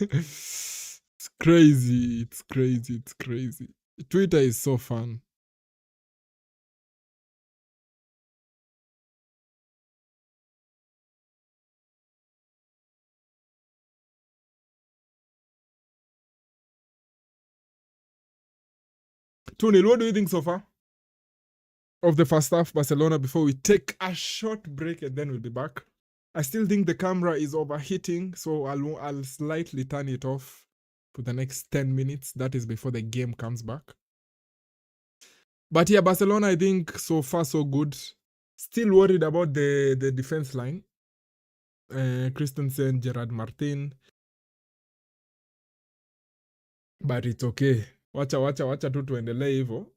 [SPEAKER 1] It's crazy. It's crazy. It's crazy. Twitter is so fun. Tunil, what do you think so far of the first half Barcelona before we take a short break and then we'll be back? I still think the camera is overheating, so I'll slightly turn it off for the next 10 minutes. That is before the game comes back. But yeah, Barcelona, I think so far so good. Still worried about the defense line. Christensen, Gerard Martin. But it's okay. Wacha tu tuendelee hivyo.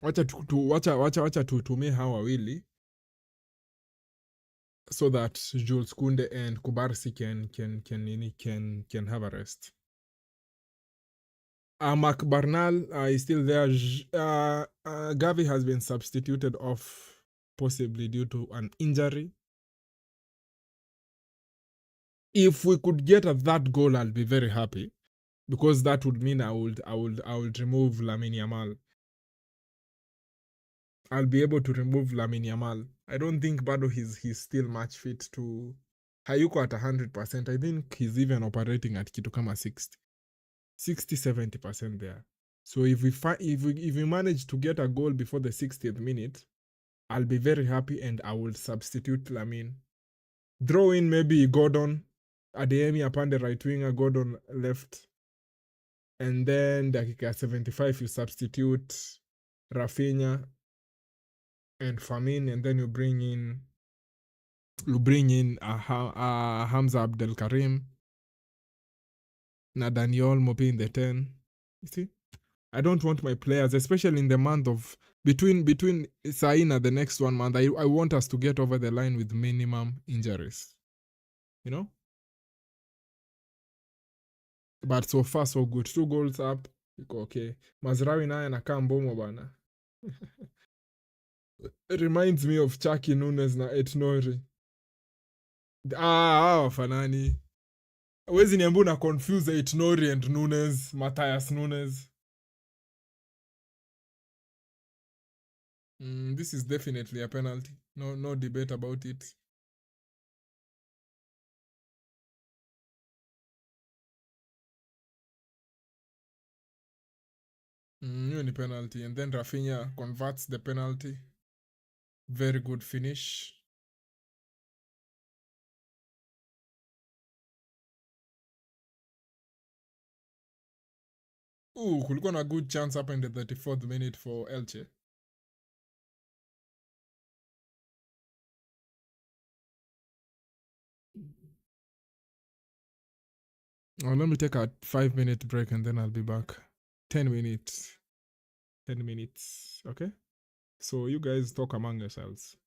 [SPEAKER 1] Wacha tutumie hawa wawili so that Jules Kunde and Kubarsi can have a rest. Mark Barnal is still there. Gavi has been substituted off, possibly due to an injury. If we could get that goal, I'll be very happy, because that would mean I would remove Lamine Yamal. I'll be able to remove Lamine Yamal. I don't think Bado he's still match fit to Hayuko at 100%. I think he's even operating at kitu kama 60-70% there. So if we manage to get a goal before the 60th minute, I'll be very happy and I will substitute Lamine. Draw in maybe Gordon, Adeyemi upande right winger, Gordon left. And then dakika 75 you substitute Rafinha and Famin, and then you bring in Hamza Abdel Karim, na Daniel Mopi in the 10. You see, I don't want my players, especially in the month of between Saina the next 1 month. I want us to get over the line with minimum injuries, you know. But so far so good. 2 goals up, okay. Mazraoui naye anakaa mbomo bana. It reminds me of Chucky Nunes na Etnori. Wafanani. Wezi niambu na confuse Etnori and Nunes, Matthias Nunes. This is definitely a penalty. No debate about it. Hiyo ni penalty. And then Rafinha converts the penalty. Very good finish. Ooh, kulikuwa na good chance hapa in the 34th minute for Elche. Oh, let me take a 5-minute break and then I'll be back. 10 minutes. 10 minutes. Okay? So you guys talk among yourselves.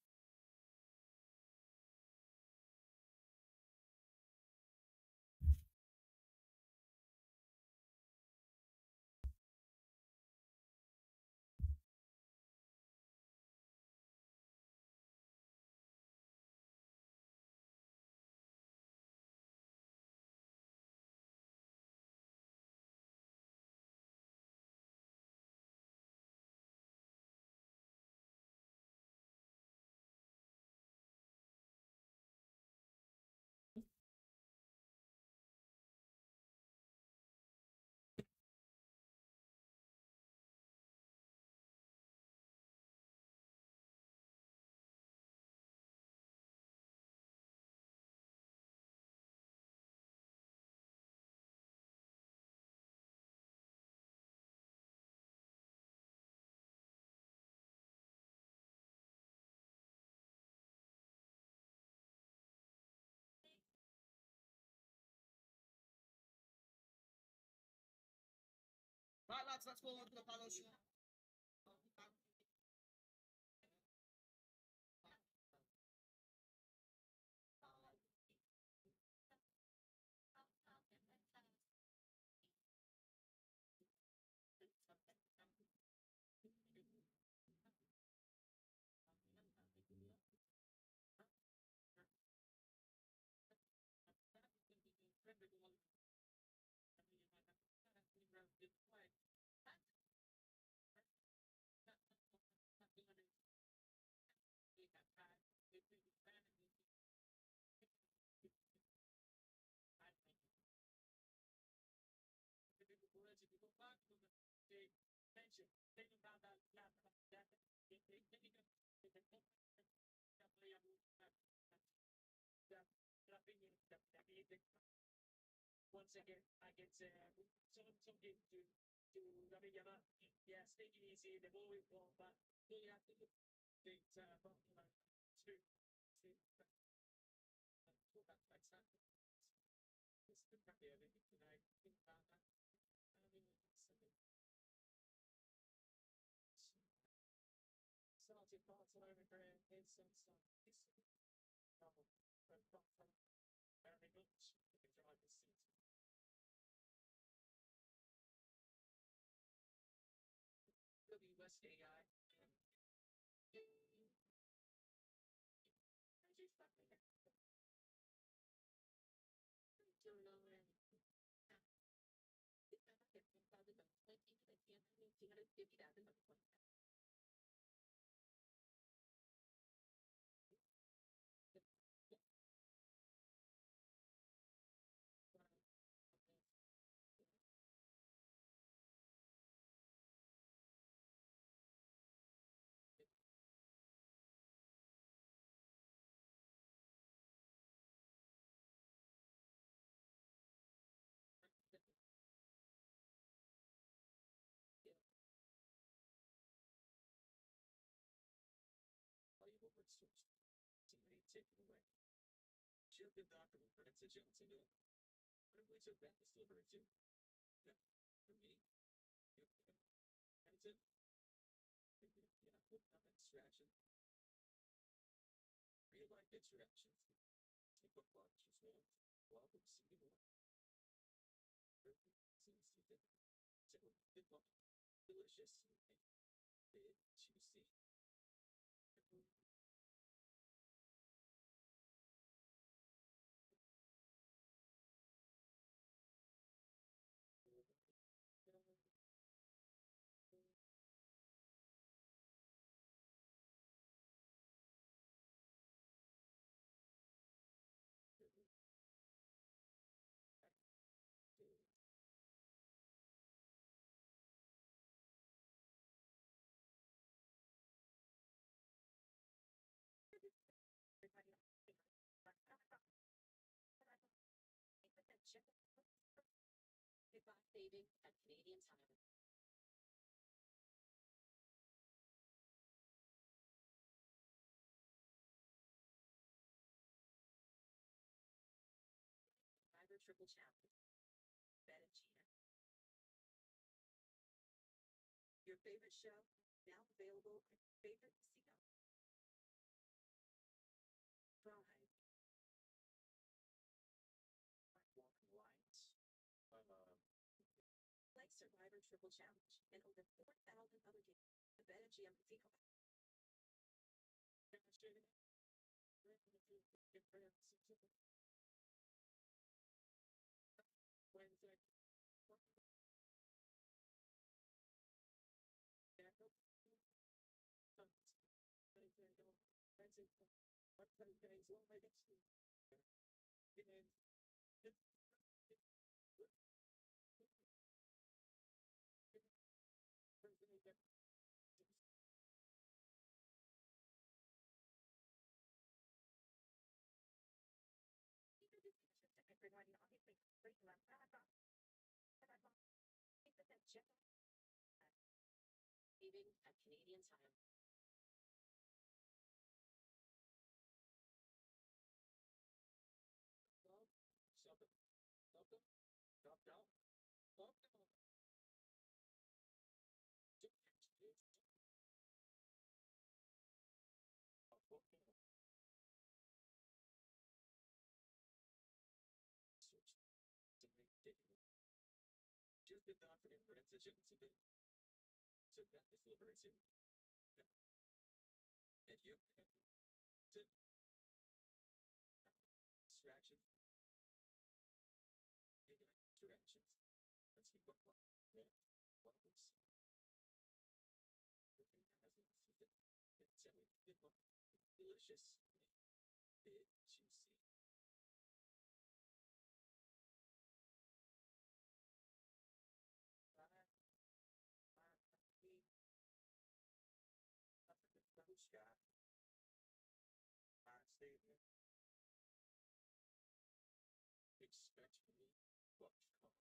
[SPEAKER 2] Right, lads, let's go on to the panel show. Once again, I get some game to Laliga. Yeah, take it easy. The ball will go, but you have to look at two back like that. It's good to hear it tonight. Think about that. I mean, started Barcelona career in some stuff. It's novel, but from very much in the driver's seat. WSAI. Real life interactions. Take a bunch as well. Welcome to see you. Seems to be delicious, big, juicy. Saving at Canadian Tire. Triple Challenge. BetMGM. Your favorite show now available at your favorite casino. Drive.
[SPEAKER 3] Walking lights.
[SPEAKER 2] Play Survivor Triple Challenge and over 4,000 other games. The BetMGM Casino app.
[SPEAKER 3] Demonstrating Wednesday.
[SPEAKER 2] Leaving at Canadian time.
[SPEAKER 3] Something. Drop down. Switch to make digital. Just the confident transition to the so that is liberation. And you to distractions. Distractions. Let's see what was. It's delicious. Big, juicy. Scott. Statement. Expect me. Watch comment.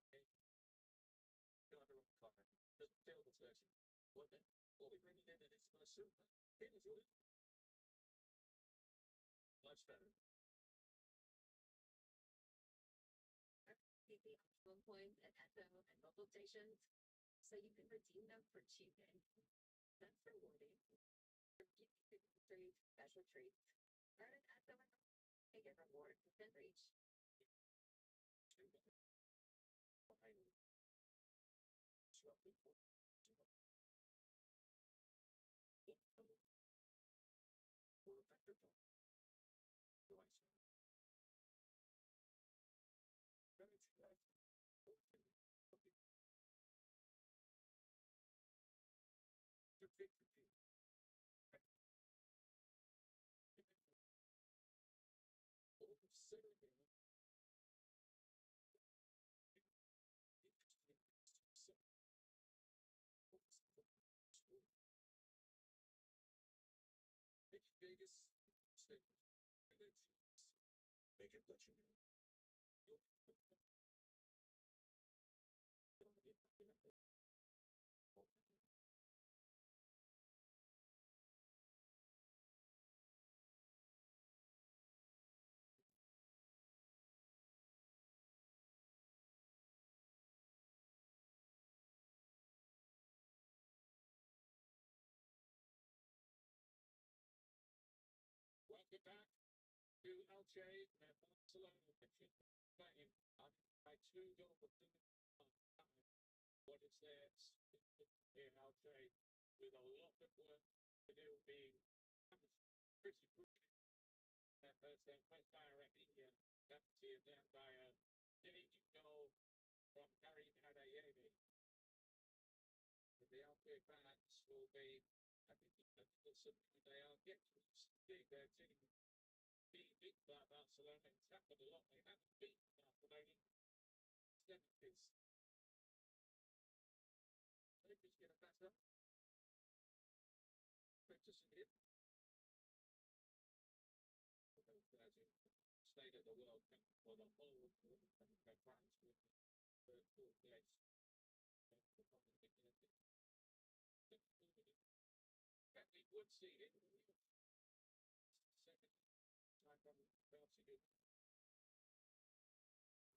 [SPEAKER 3] Collateral comment. Just available section. What then? What we bringing in and it's going to suit. It is really much better.
[SPEAKER 2] PP optional points at Echo and mobile stations, so you can redeem them for cheating. That's rewarding. Treat special treats. Earn an Echo and get reward within reach.
[SPEAKER 3] Make Vegas stay. Make it let you know. Welcome back to Elche and Barcelona pitching. Playing on by 2 goals for time. What is there in Elche with a lot of work to do, being pretty quickly. That first then went directly here. Deputy and then by a leading goal from Karim Adeyemi. The Elche fans will be, I think they are yet to see their team being beat by Barcelona. It's happened a lot. They haven't beaten Barcelona. It's I think we should get a better. Practice in it. State of the World Cup for the whole of France with the third place. That we would see it. Second time from Chelsea.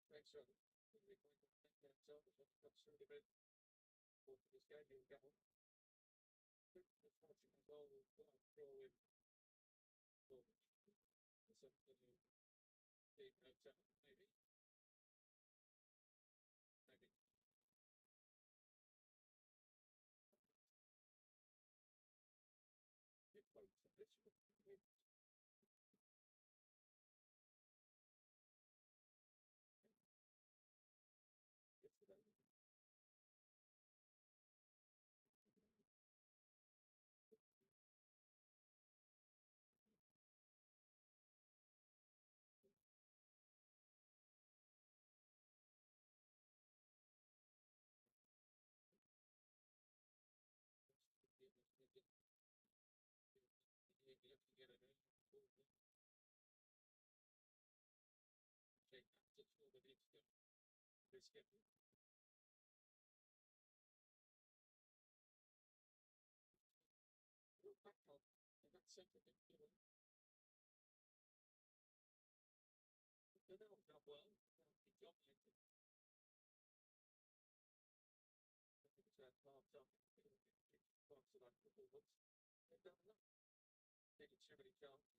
[SPEAKER 3] French So, we can make themselves as a sort of it for this game being done. Unfortunately, goal was throw in. So, something they notes up, maybe. Maybe. It floats a bit. Taking too many chances,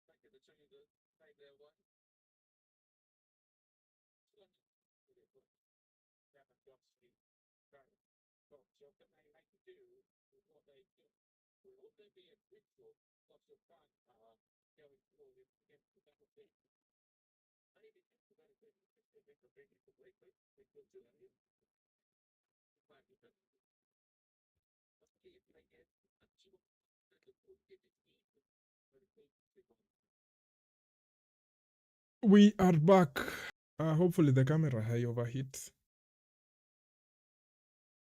[SPEAKER 3] taking the two that came their way. So can they make do with what they do? Will there be a ritual lots of firepower going forward against the better team? Maybe the better team if they completely completely they could do it. Might be better. If they get a two that could give it easy, but if they
[SPEAKER 1] We are back. Hopefully the camera high overheat.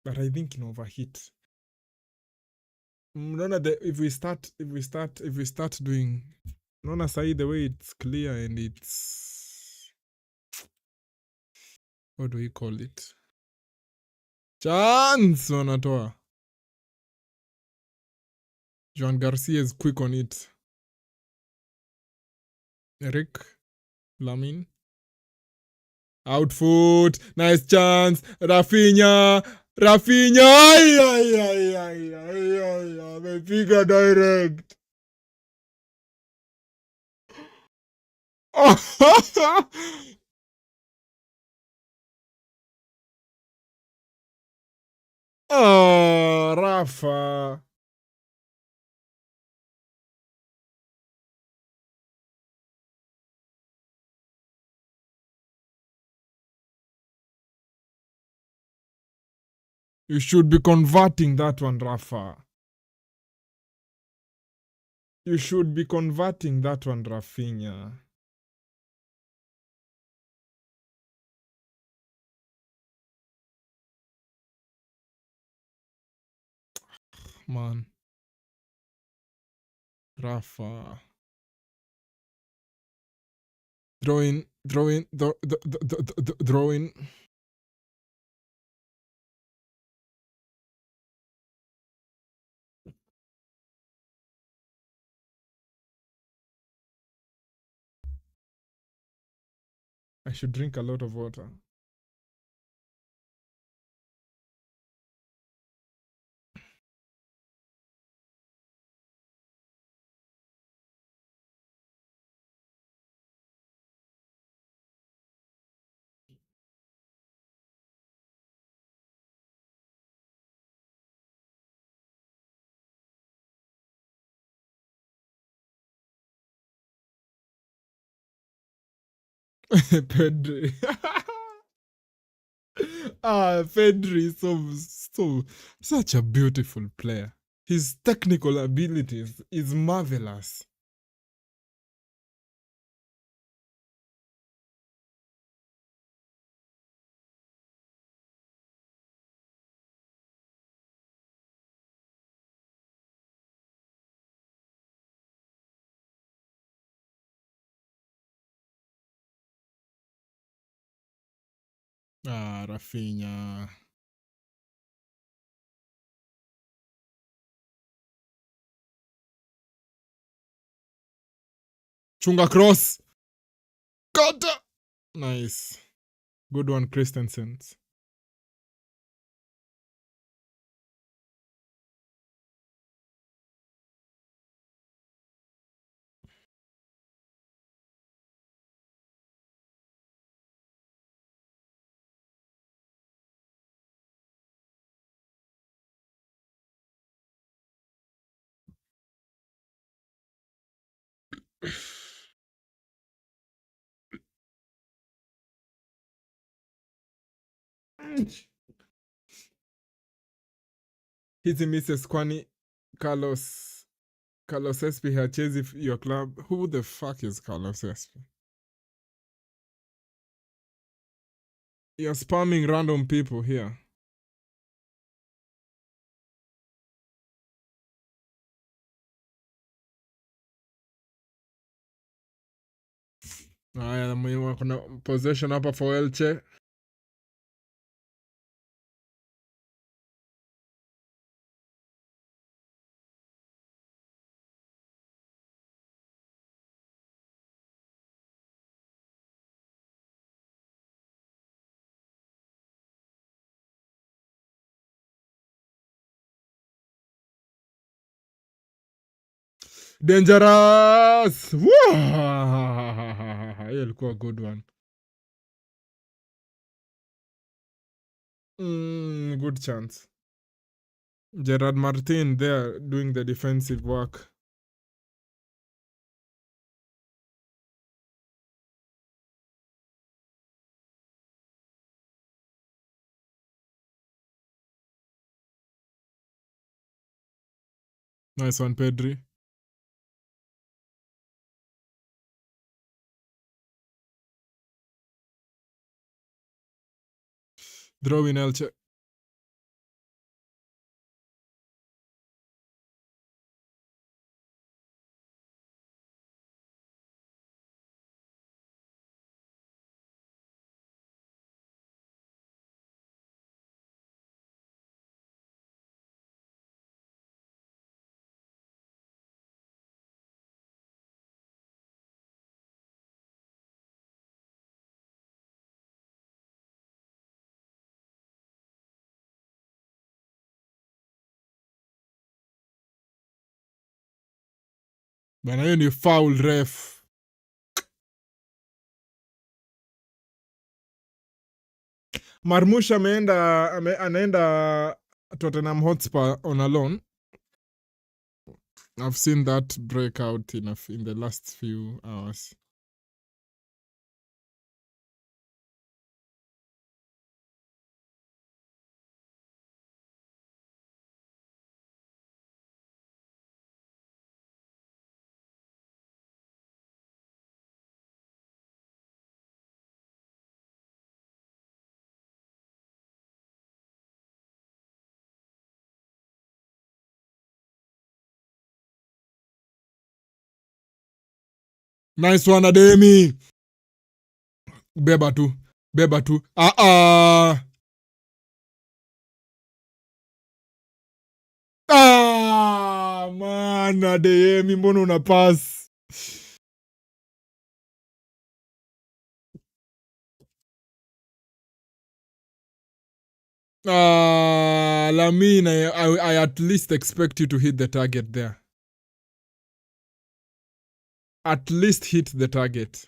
[SPEAKER 1] But I think it overheat. Nona, if we start doing Nona say the way it's clear and it's, what do we call it? Chance wanatoa. Joan Garcia is quick on it. Eric Lamin. Outfoot. Nice chance. Rafinha. Amepiga direct. Oh, Rafa. You should be converting that one, Rafa. You should be converting that one, Rafinha. Man. Rafa. Throw in. I should drink a lot of water. Pedri. Pedri is such a beautiful player. His technical abilities is marvelous. Rafinha. Chunga cross. Got nice. Good one, Christensen's. Hizi misses kwani Carlos Espi hachezi your club. Who the fuck is Carlos Espi? You're spamming random people here. Haya, muhimu kuna possession hapa for Elche. Dangerous! Hiyo ilikuwa good one. Good chance. Gerard Martin there doing the defensive work. Nice one, Pedri. Throw in Elche. Bana, hiyo ni foul ref. Marmush anaenda Tottenham Hotspur on a loan. I've seen that breakout in the last few hours. Nice one, Ademi. Beba tu. Man, Ademi, mbona una pass? Lamine, I at least expect you to hit the target there. At least hit the target.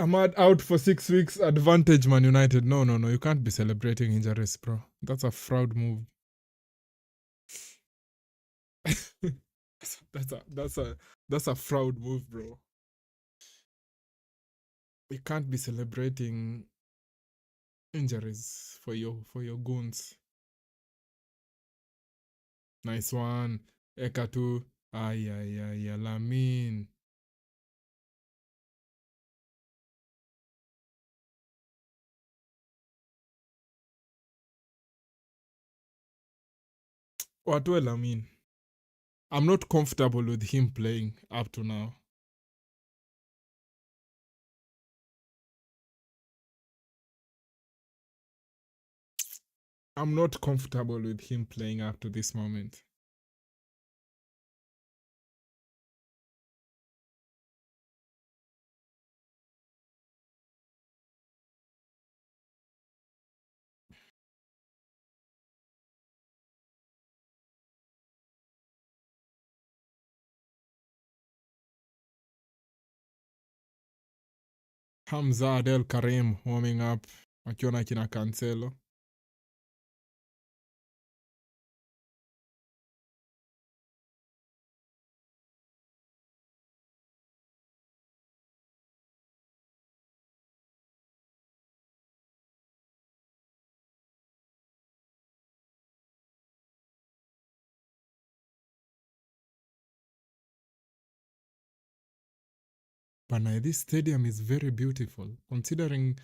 [SPEAKER 1] Ahmad out for 6 weeks. Advantage, Man United. No. You can't be celebrating injuries, bro. That's a fraud move. That's a fraud move, bro. You can't be celebrating injuries for your goons. Nice one. Ekatu. Ay, Lamin. Watue Lamin. I'm not comfortable with him playing up to now. I'm not comfortable with him playing up to this moment. Hamza Adel Karim warming up wakiona kina Cancelo. But this stadium is very beautiful considering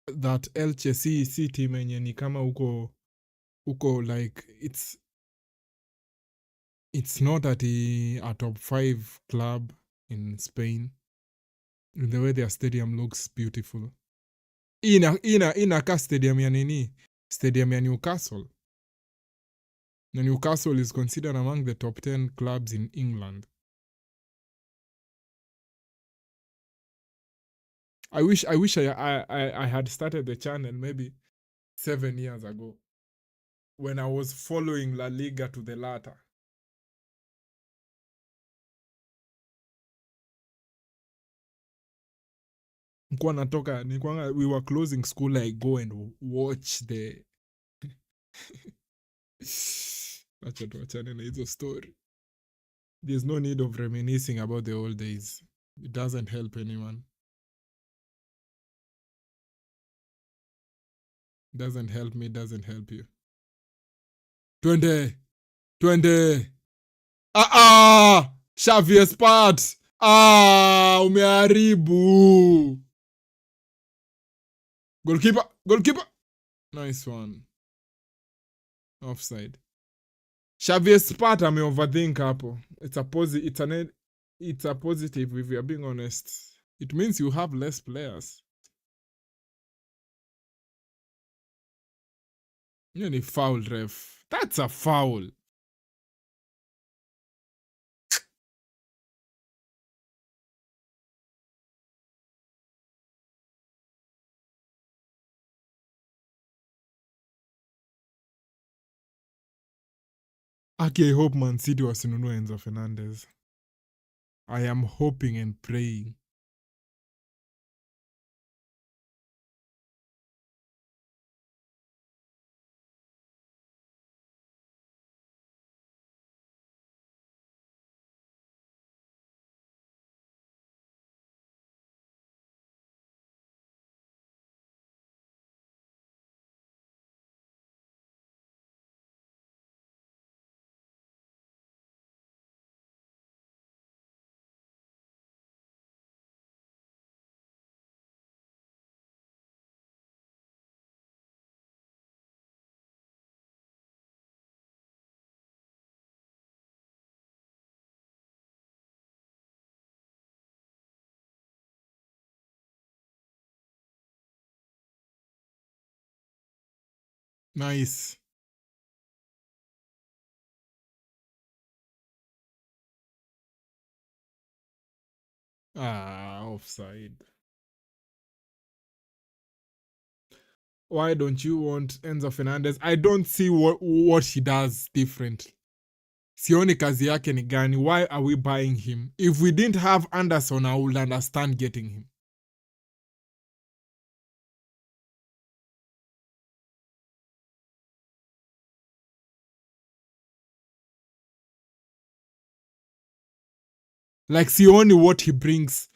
[SPEAKER 1] that Elche si team yenye ni kama uko like it's not a top 5 club in Spain. The way their stadium looks beautiful. Inaka stadium ya nini? Stadium ya Newcastle. The Newcastle is considered among the top 10 clubs in England. I wish I had started the channel maybe 7 years ago when I was following La Liga to the latter. We were closing school, I go and watch the acha tuachane na hizo story. There's no need of reminiscing about the old days. It doesn't help anyone. Doesn't help me, doesn't help you. Twende. Xavier Spat. Umeharibu. Goalkeeper. Nice one. Offside. Xavier Spat overthink hapo. It's a positive if we are being honest. It means you have less players. Ni foul, ref. That's a foul. I hope Man City wasinunue Enzo Fernandez. I am hoping and praying. Nice. Offside. Why don't you want Enzo Fernandez? I don't see what he does differently. Sioni kazi yake ni gani. Why are we buying him? If we didn't have Anderson, I would understand getting him. Like, sioni what he brings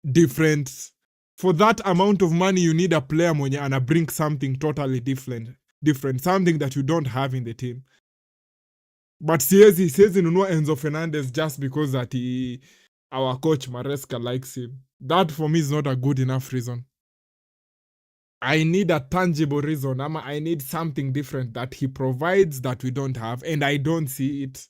[SPEAKER 1] different. For that amount of money, you need a player mwenye ana bring something totally different, something that you don't have in the team. But siwezi nunua Enzo Fernandez just because that our coach Maresca likes him. That for me is not a good enough reason. I need a tangible reason. I need something different that he provides that we don't have, and I don't see it.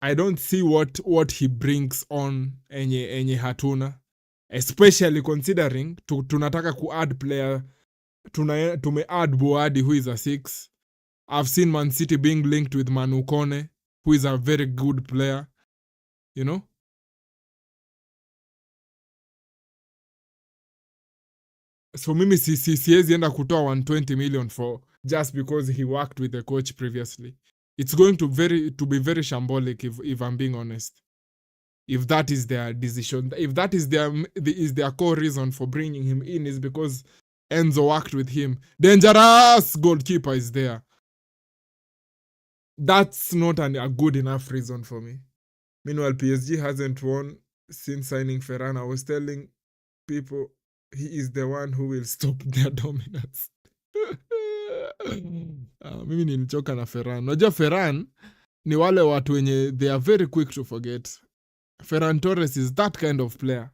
[SPEAKER 1] I don't see what he brings on enye hatuna, especially considering tunataka ku-add player. Tume-add Boadi, who is a 6. I've seen Man City being linked with Manu Kone, who is a very good player, you know? So mimi siwezi enda kutoa 120 million for just because he worked with the coach previously. It's going to be very shambolic if I'm being honest. If that is their decision, if that is their core reason for bringing him in is because Enzo worked with him. Dangerous goalkeeper is there. That's not a good enough reason for me. Meanwhile, PSG hasn't won since signing Ferran. I was telling people he is the one who will stop their dominance. Mimi nilichoka na Ferran. Unajua Ferran ni wale watu wenye they are very quick to forget. Ferran Torres is that kind of player.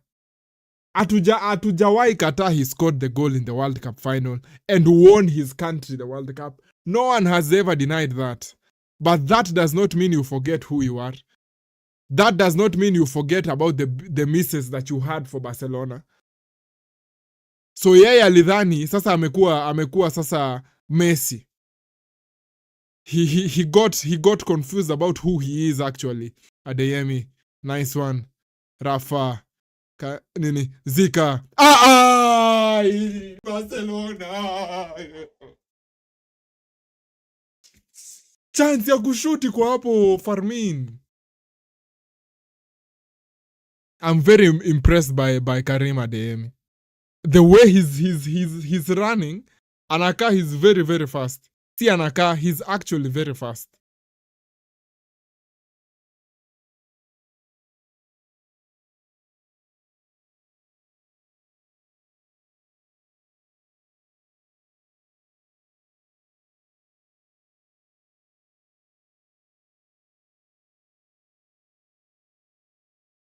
[SPEAKER 1] Atujawai kata he scored the goal in the World Cup final and won his country the World Cup. No one has ever denied that. But that does not mean you forget who you are. That does not mean you forget about the misses that you had for Barcelona. So yeye alidhani sasa amekuwa sasa Messi. He got confused about who he is actually. Adeyemi, nice one. Rafa, Zika. Barcelona. Chance ya kushuti kwa hapo Fermin. I'm very impressed by Karim Adeyemi. The way he's running, Anaka, he's very, very fast. See Anaka, he's actually very fast.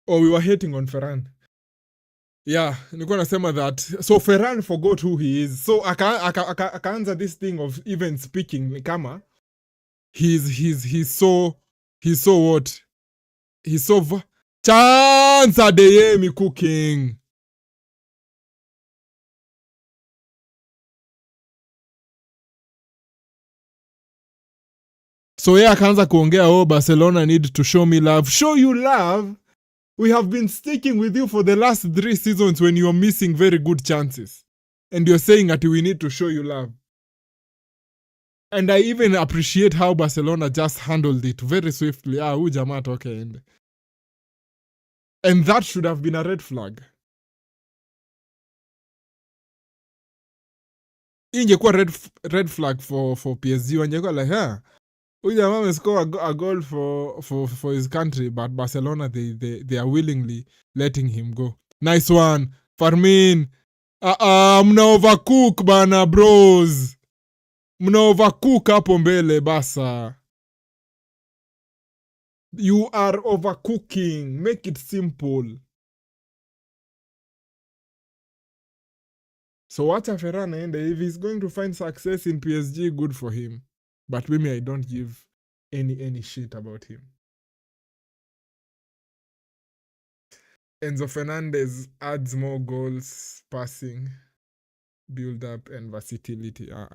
[SPEAKER 1] Oh, we were hating on Ferran. Yeah, nilikuwa nasema that. So Ferran forgot who he is. So akaanza this thing of even speaking ni kama he's so what? He's so Chance Adeyemi cooking. So yeah, akaanza kuongea, Barcelona need to show me love. Show you love? We have been sticking with you for the last 3 seasons when you're missing very good chances. And you're saying that we need to show you love. And I even appreciate how Barcelona just handled it very swiftly. Huyu jamaa toke ende. And that should have been a red flag. Ingekuwa red flag for PSG. Wangekuwa like, huyu jamaa amescore a goal for his country, but Barcelona, they are willingly letting him go. Nice one. Fermin. Mna overcook bana bros. Mna overcook hapo mbele basa. You are overcooking. Make it simple. So wacha Ferran ende. If he's going to find success in PSG, good for him. But maybe I don't give any shit about him. Enzo Fernandez adds more goals, passing, build up, and versatility. I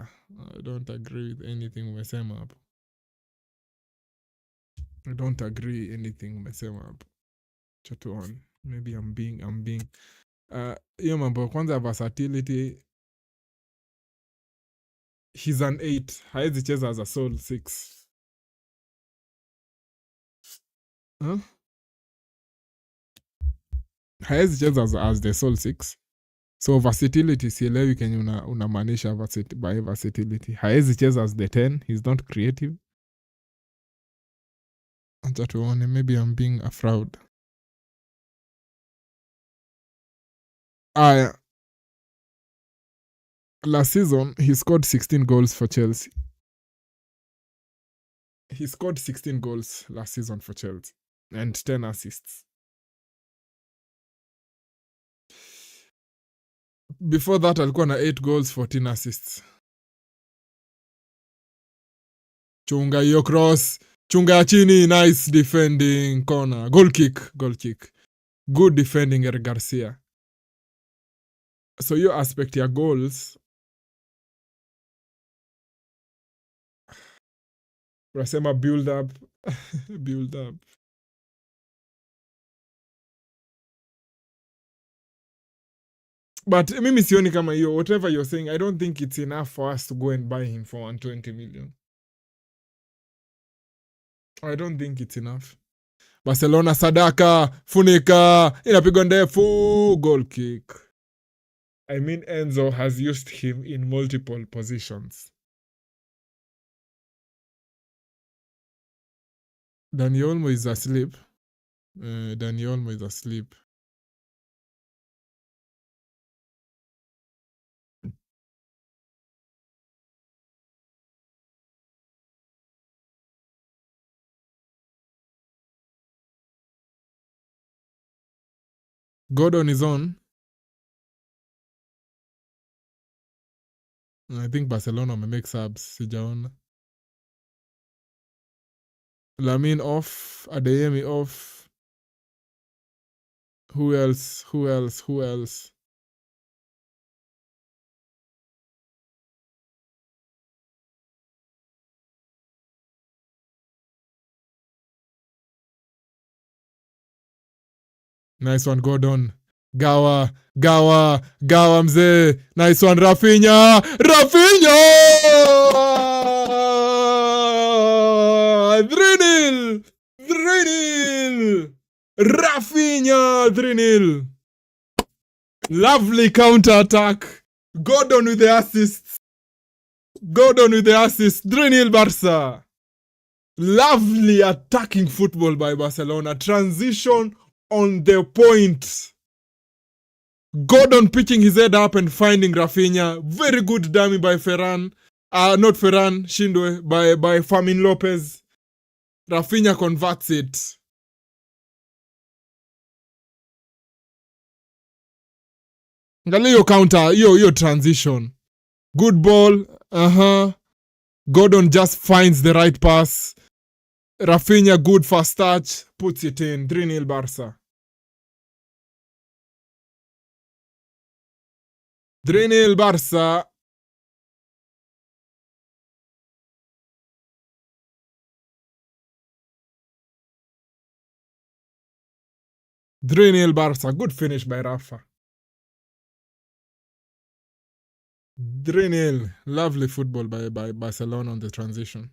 [SPEAKER 1] don't agree with anything umesema hapo. I don't agree anything umesema hapo. Choto on. Maybe I'm being hiyo mambo kwanza versatility. He's an 8. Haezi cheza as a sole 6. Huh? Haezi cheza as the sole 6. So versatility sielewi kenye unamaanisha by versatility. Haezi cheza as the 10. He's not creative. Acha tuone, maybe I'm being a fraud. Last season, he scored 16 goals for Chelsea. He scored 16 goals last season for Chelsea and 10 assists. Before that, alikuwa na 8 goals, 14 assists. Chunga hiyo cross. Chunga ya chini, nice defending corner. Goal kick. Good defending, Eric Garcia. So your aspect ya goals, unasema build up. Build up. But mimi sioni kama hiyo, whatever you're saying, I don't think it's enough for us to go and buy him for 120 million. I don't think it's enough. Barcelona sadaka, funika, inapigwa ndefu, goal kick. I mean, Enzo has used him in multiple positions. Dani Olmo is asleep. Dani Olmo is asleep. Gordon is on. I think Barcelona may make subs. Sijaona. Lamine off. Adeyemi off. Who else? Nice one, Gordon. Gawa mzee. Nice one, Rafinha! 3-0! Rafinha, 3-0. Lovely counter-attack. Gordon with the assist. 3-0 Barca. Lovely attacking football by Barcelona. Transition on the point. Gordon pitching his head up and finding Rafinha. Very good dummy by Ferran. Not Ferran, Shindwe. By Fermin Lopez. Rafinha converts it. Angalia hiyo counter, hiyo transition. Good ball. Gordon just finds the right pass. Rafinha, good fast touch. Puts it in. 3-0 Barca. 3-0 Barca. Good finish by Rafa. 3-0. Lovely football by Barcelona on the transition.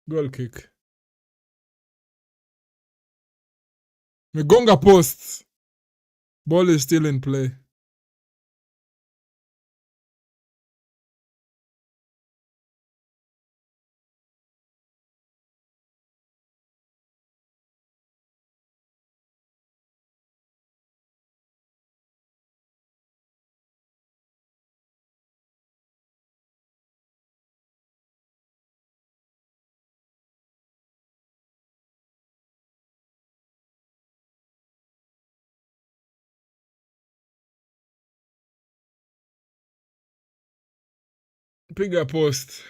[SPEAKER 1] Goal kick. Megonga posts. Ball is still in play. Piga post.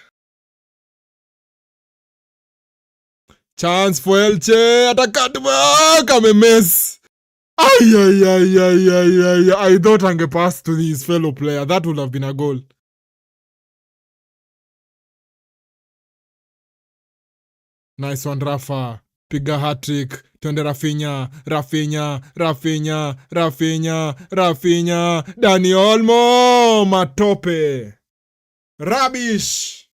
[SPEAKER 1] Chance for Elche. Attack. Come a mess. Ay. I thought angepass to his fellow player. That would have been a goal. Nice one, Rafa. Piga hat-trick. Twende Rafinha. Dani Olmo. Matope. Rubbish.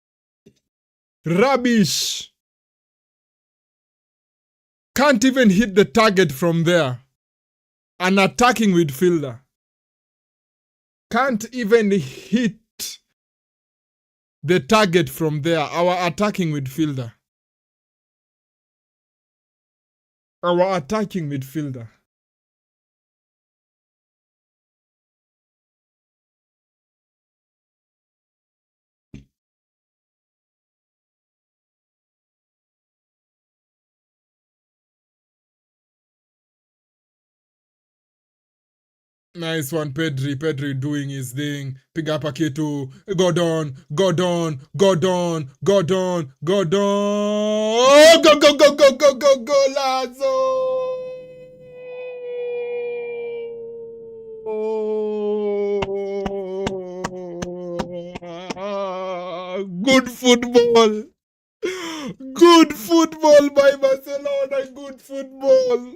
[SPEAKER 1] Can't even hit the target from there. An attacking midfielder. Can't even hit the target from there. Our attacking midfielder. Nice one, Pedri. Pedri doing his thing. Piga paketu. Gordon. Golazo. Good football. Good football by Barcelona. Good football.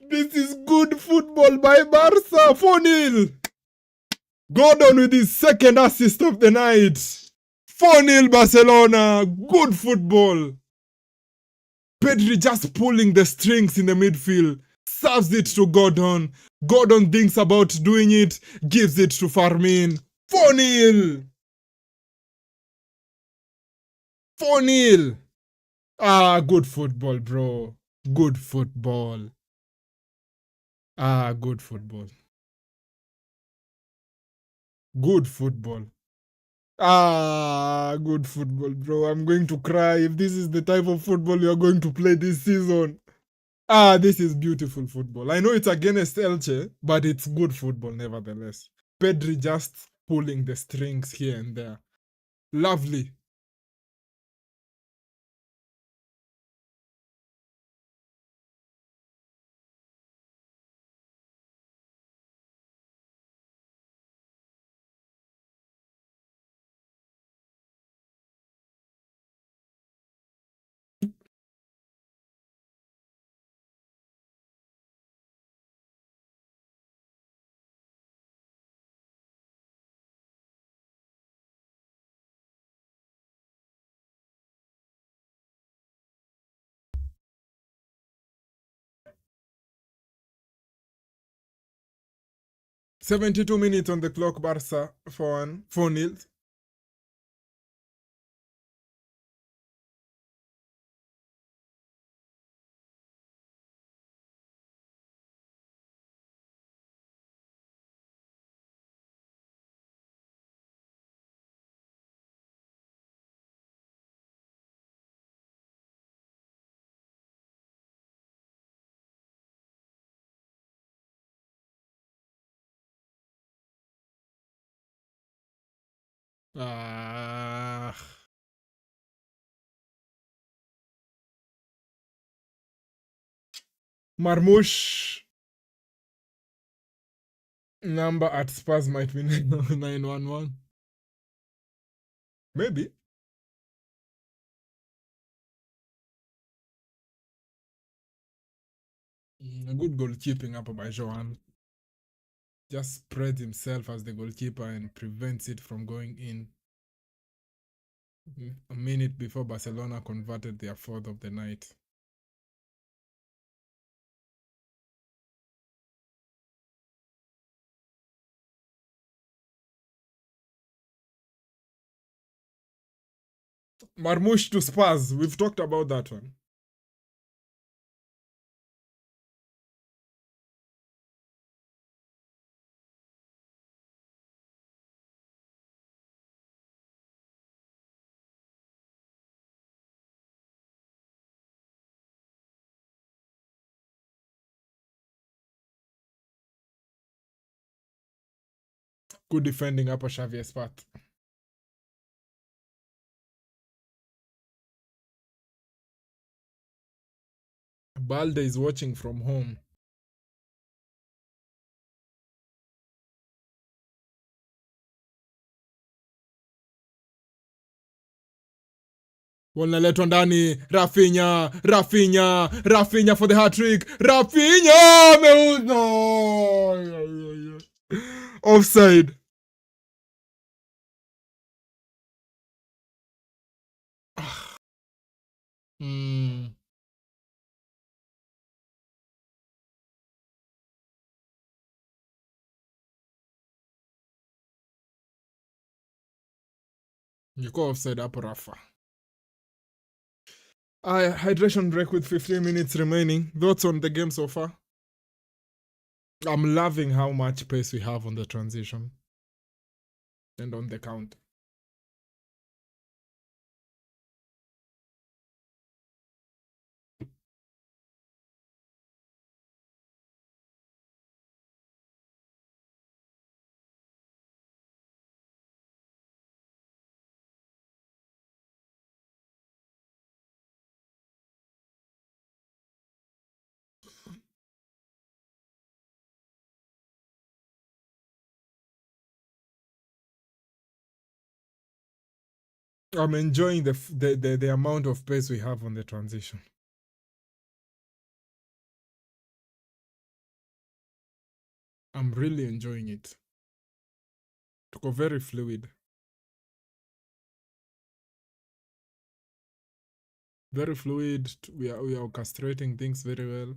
[SPEAKER 1] This is good football by Barca. 4-0. Gordon with his second assist of the night. 4-0 Barcelona. Good football. Pedri just pulling the strings in the midfield. Serves it to Gordon. Gordon thinks about doing it. Gives it to Fermin. 4-0. 4-0. Good football, bro. Good football. Good football. Good football. Good football, bro. I'm going to cry if this is the type of football you're going to play this season. This is beautiful football. I know it's against Elche, but it's good football nevertheless. Pedri just pulling the strings here and there. Lovely. $72 minutes on the clock, Barca for 4-0. Marmoush. Number at Spurs might be 911. Maybe. A good goalkeeping up by Johan. Just spreads himself as the goalkeeper and prevents it from going in. A minute before Barcelona converted their fourth of the night. Marmoush to Spurs. We've talked about that one. Good defending up Xavier's part. Balde is watching from home. Wanaletwa ndani. Rafinha for the hat-trick. Rafinha! No! Offside. Mm. Yuko offside hapo Rafa. Hydration break with 15 minutes remaining. Thoughts on the game so far? I'm loving how much pace we have on the transition and on the count. I'm enjoying the amount of pace we have on the transition. I'm really enjoying it. Tuko very fluid. Very fluid. We are orchestrating things very well.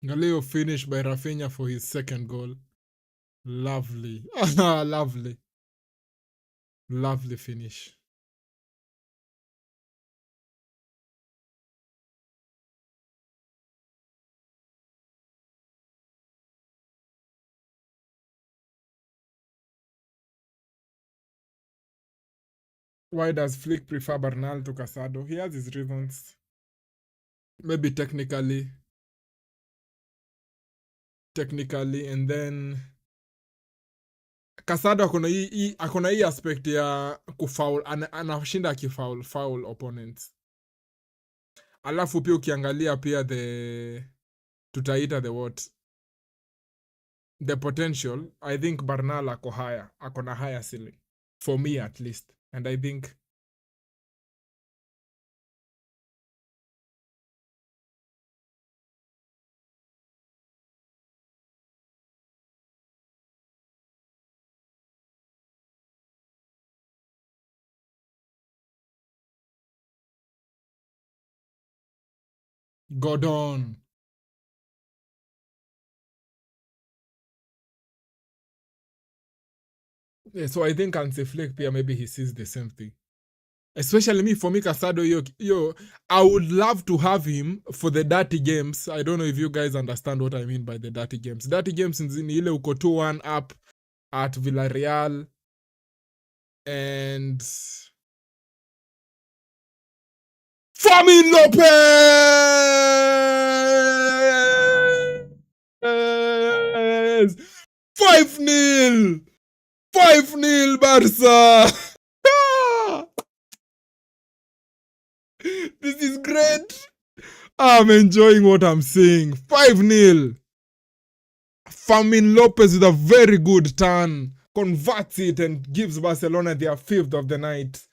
[SPEAKER 1] Galileo finished by Rafinha for his second goal. Lovely. Lovely. Lovely finish. Why does Flick prefer Bernal to Casado? He has his reasons. Maybe technically, and then Casado akona hii aspect ya kufoul, anashinda foul opponents. Alafu pia ukiangalia pia tutaita the potential, I think Bernal akona higher ceiling for me at least, and I think Gordon. Yeah, so I think Hansi Flick pia maybe he sees the same thing. Especially for me, Casado, I would love to have him for the dirty games. I don't know if you guys understand what I mean by the dirty games. Dirty games ni ile uko 2-1 up at Villarreal and Fermin Lopez! 5-0! 5-0 Barca! This is great. I'm enjoying what I'm seeing. 5-0. Fermin Lopez with a very good turn. Converts it and gives Barcelona their 5th of the night.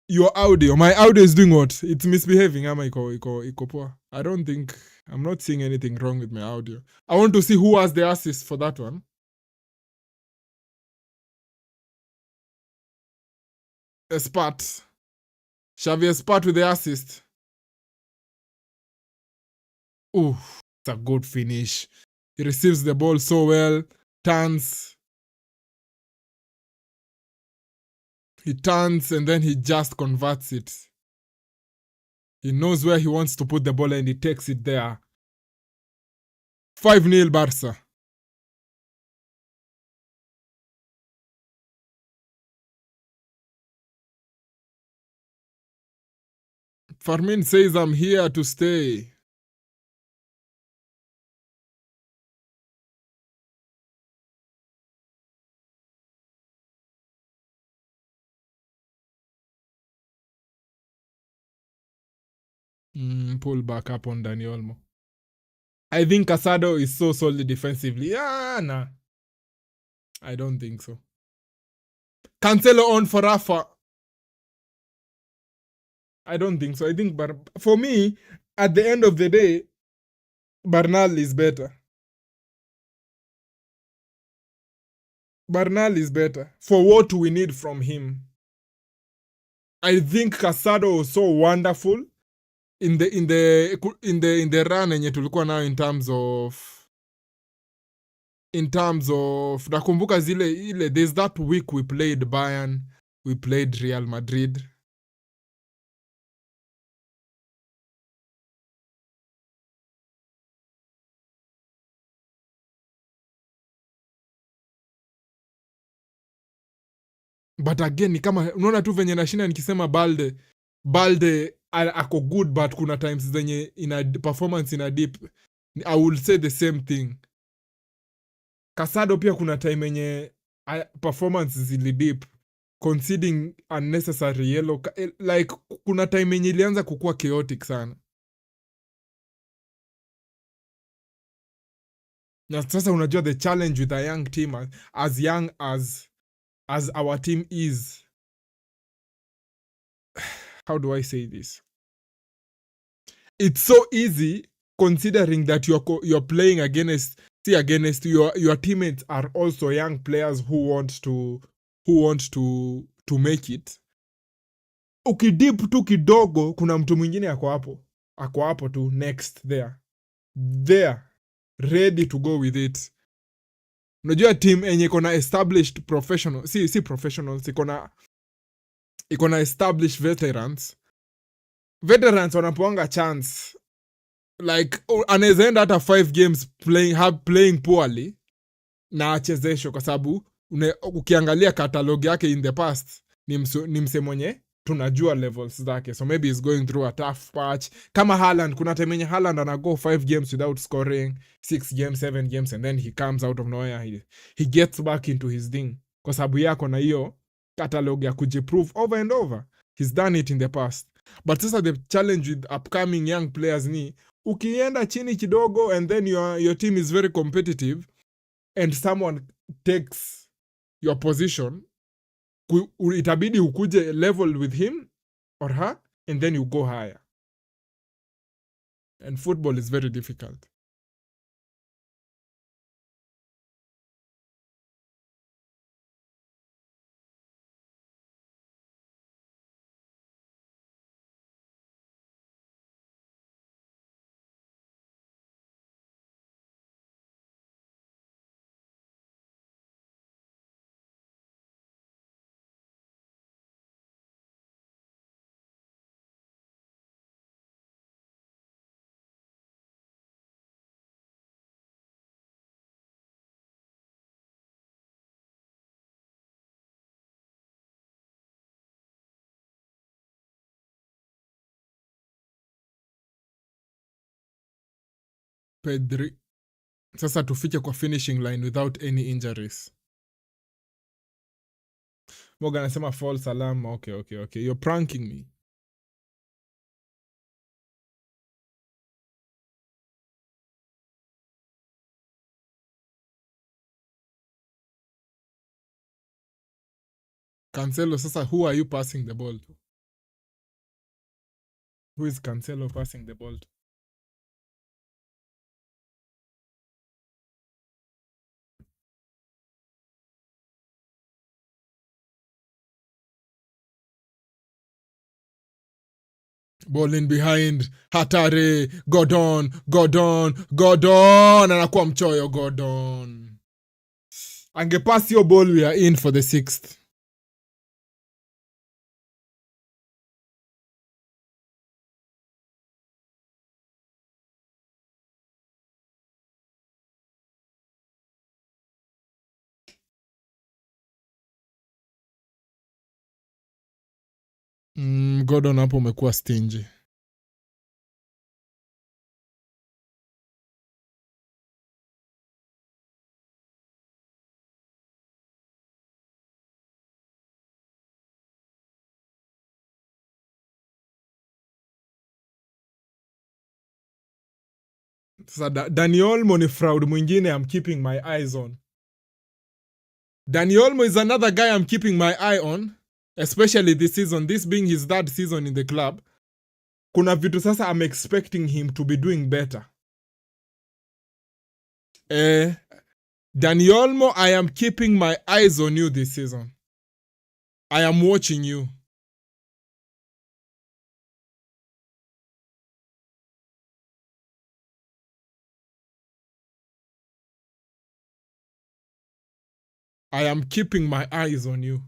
[SPEAKER 1] My audio is doing what? It's misbehaving. Iko poa. I don't think, I'm not seeing anything wrong with my audio. I want to see who has the assist for that one. Espat. Xavi Espat with the assist. Ooh, it's a good finish. He receives the ball so well. Turns. He turns and then he just converts it. He knows where he wants to put the ball and he takes it there. 5-0 Barca. Fermin says, I'm here to stay. Pull back up on Dani Olmo. I think Casado is so solid defensively. Nah. I don't think so. Cancelo on for Rafa. I don't think so. I think, for me, at the end of the day, Bernal is better. Bernal is better for what we need from him. I think Casado was so wonderful in the run yenye tulikuwa nayo in terms of nakumbuka zile there's that week we played Bayern, we played Real Madrid. But again ni kama unaona tu venye nashinda nikisema Balde ako good, but kuna times zenye ina performance ina dip. I will say the same thing. Casado pia kuna time yenye performance zilidip, conceding unnecessary yellow, like kuna time yenye ilianza kukua chaotic sana. Na sasa unajua the challenge with a young team as young as our team is, how do I say this? It's so easy considering that you're playing against your teammates are also young players who want to make it. Ukidip tu kidogo kuna mtu mwingine ako hapo tu next there ready to go with it. Unajua team enye iko na established professional, si professionals, iko na established veterans wanapoanga chance, like anaweza enda hata 5 games playing poorly na achezesho, kwa sababu ukiangalia catalog yake in the past ni mse mwenye tunajua levels zake, so maybe he's going through a tough patch. Kama Haaland, kuna time yenye Haaland anago 5 games without scoring, 6 games, 7 games, and then he comes out of nowhere, he gets back into his thing, kwa sababu yako na hiyo catalog ya kujiprove over and over. He's done it in the past. But sasa the challenge with upcoming young players ni ukienda chini kidogo and then your team is very competitive and someone takes your position, itabidi ukuje level with him or her and then you go higher. And football is very difficult. Pedri. Sasa tufike kwa finishing line without any injuries. Morgan anasema false alarm. Okay. You're pranking me. Cancelo, sasa who are you passing the ball to? Who is Cancelo passing the ball to? Ball in behind, hatari, Gordon, anakuwa mchoyo Gordon. Angepass your ball, we are in for the 6th. Gordon hapo umekuwa stingy. Sasa Dani Olmo ni fraud mwingine I'm keeping my eyes on. Dani Olmo is another guy I'm keeping my eye on, especially this season, this being his third season in the club. Kuna vitu sasa I'm expecting him to be doing better. Dani Olmo, I am keeping my eyes on you this season. I am watching you. I am keeping my eyes on you.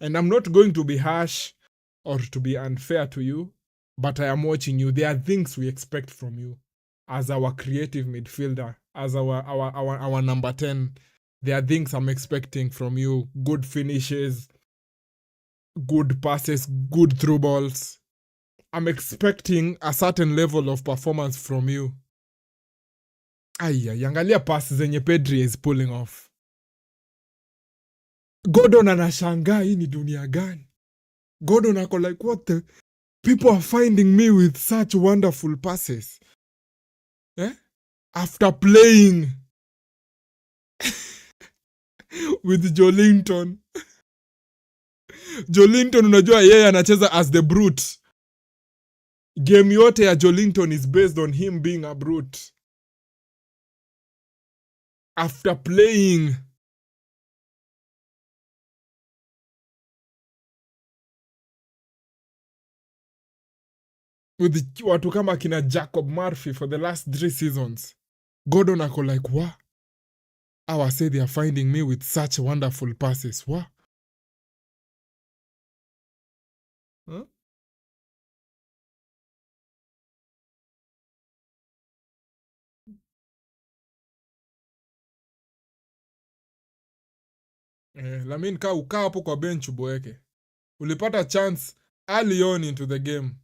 [SPEAKER 1] And I'm not going to be harsh or to be unfair to you, but I am watching you. There are things we expect from you as our creative midfielder, as our number 10. There are things I'm expecting from you. Good finishes, good passes, good through balls. I'm expecting a certain level of performance from you. Aya, yangalia pass zenye Pedri is pulling off. Gordon anashangaa hii ni dunia gani? Gordon ako like, what the? People are finding me with such wonderful passes. After playing with Jolinton. Jolinton unajua yeye anacheza as the brute. Game yote ya Jolinton is based on him being a brute. After playing with watu kama kina Jacob Murphy for the last 3 seasons, Gordon ako like, what? I say they are finding me with such wonderful passes. What? Huh? Lamin ka ukaa hapo kwa bench uboeke. Ulipata chance early on into the game.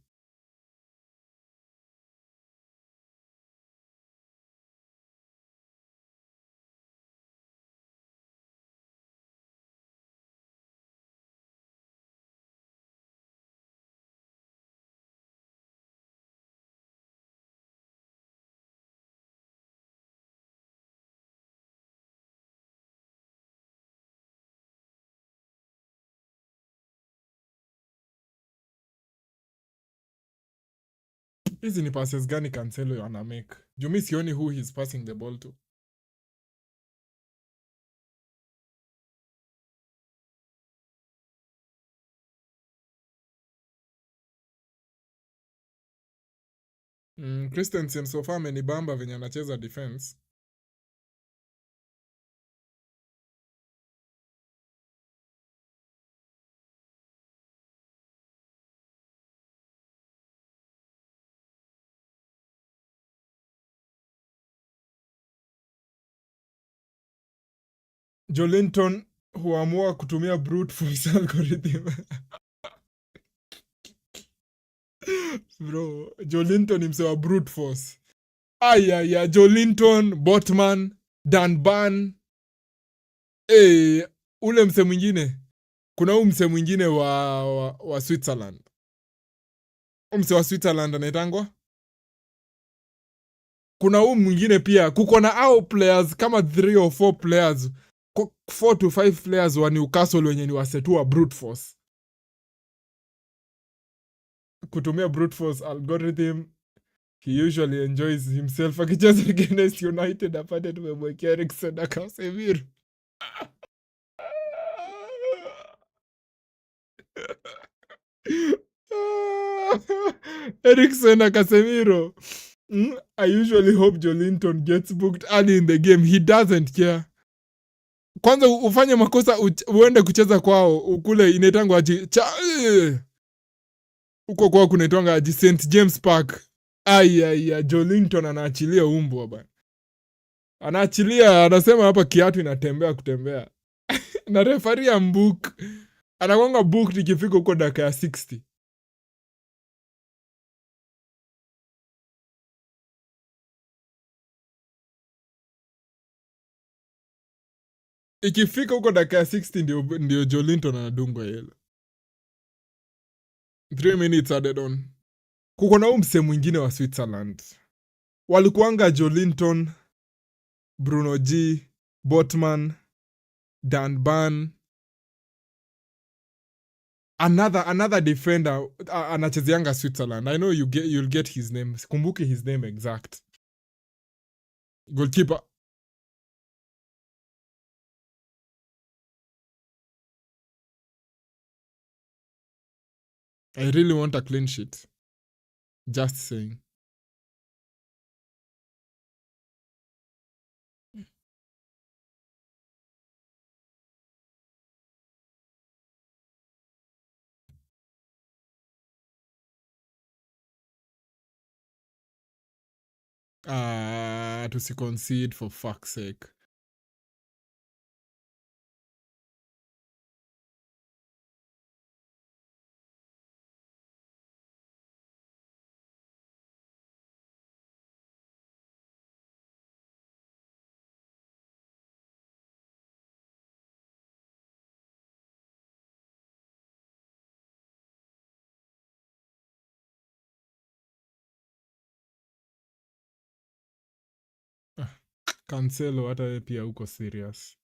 [SPEAKER 1] Hizi ni passes gani Cancelo ana make? Jumi sioni who he's passing the ball to. Christensen so far amenibamba venye anacheza defense. Jolinton huamua kutumia brute force algorithm. Bro, Jolinton ni mse wa brute force. Aya, Jolinton, Botman, Danban. Ule mse mwingine. Kuna huu mse mwingine wa Switzerland. Mse wa Switzerland anaitangwa? Kuna huu mwingine pia. Kuko na hao players kama 3 or 4 players. 4 to 5 players wa Newcastle wenye ni wasetu wa brute force. Kutumia brute force algorithm, he usually enjoys himself akicheza against United. Apate tumemwekea Eriksen na Casemiro. Eriksen na Casemiro. I usually hope Jolinton gets booked early in the game. He doesn't care. Kwanza ufanye makosa uende kucheza kwao ukule inaitangwa aji uko kwao kunaitangwa aji St James Park. Aya, Jolinton anaachilia umbwa bana. Anaachilia, anasema hapa kiatu inatembea kutembea. Na referee ambuk. anakwanga booked ikifika huko dakika ya 60. Ikifika huko dakika ya 60 ndio Jolinton anadungwa yellow. 3 minutes added on. Kuko na huyu msee mwingine wa Switzerland. Walikuanga Jolinton, Bruno G, Botman, Dan Ban. Another defender anachezeanga Switzerland. I know you'll get his name. Kumbuki his name exact. Goalkeeper. I really want a clean sheet. Just saying. To concede for fuck's sake. Cancelo hata yeye pia uko serious.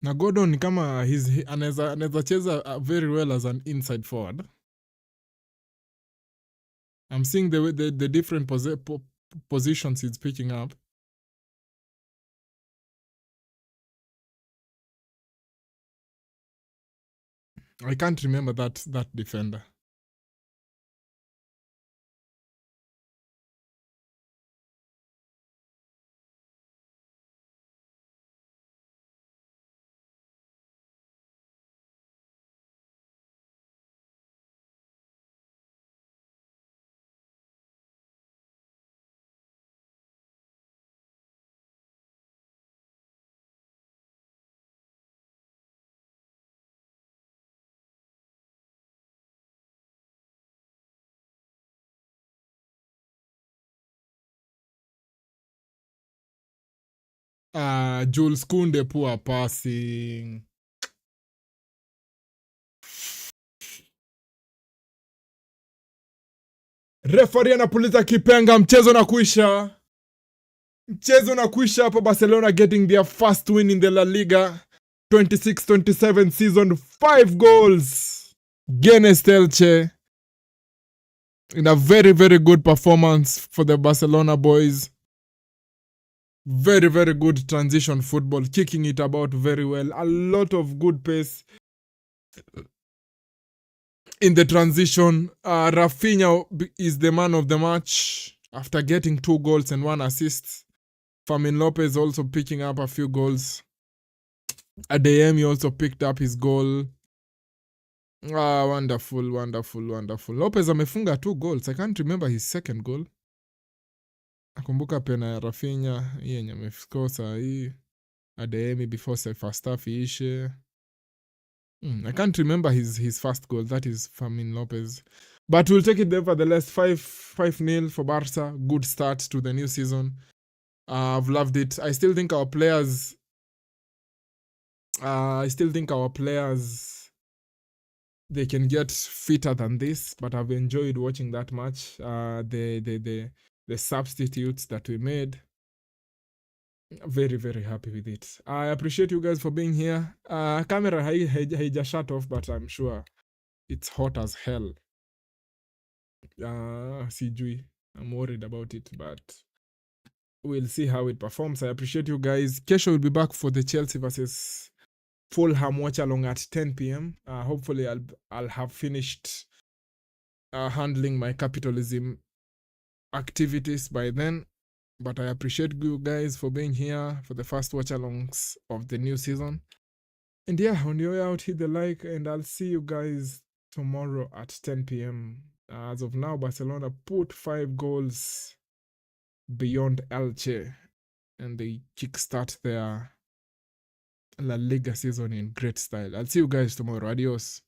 [SPEAKER 1] Na Gordon ni kama anaweza cheza very well as an inside forward. I'm seeing the different positions he's picking up. I can't remember that defender. Jules Kounde poor passing. Referee anapuliza kipenga, mchezo na kuisha. Mchezo na kuisha hapo, Barcelona getting their first win in the La Liga 26-27 season, 5 goals against Elche. In a very, very good performance for the Barcelona boys. Very, very good transition football, kicking it about very well. A lot of good pace in the transition. Rafinha is the man of the match after getting 2 goals and 1 assist. Fermin Lopez also picking up a few goals. Adeyemi also picked up his goal. Wonderful. Lopez amefunga 2 goals. I can't remember his second goal. Nakumbuka pena ya Rafinha hii yenye amescore saa hii. Adeyemi before first half iishe. I can't remember his first goal. That is Fermin Lopez. But we'll take it nevertheless. 5-0 for Barca. Good start to the new season. I've loved it. I still think our players they can get fitter than this, but I've enjoyed watching that match. The substitutes that we made, very, very happy with it. I appreciate you guys for being here. Camera haija shut off, but I'm sure it's hot as hell. Sijui. I'm worried about it, but we'll see how it performs. I appreciate you guys. Kesho will be back for the Chelsea versus Fulham watch along at 10 p.m. Hopefully I'll have finished handling my capitalism activities by then. But I appreciate you guys for being here for the first watch alongs of the new season. And yeah, on your way out, hit the like, and I'll see you guys tomorrow at 10 p.m. As of now, Barcelona put 5 goals beyond Elche, and they kickstart their La Liga season in great style. I'll see you guys tomorrow. Adios.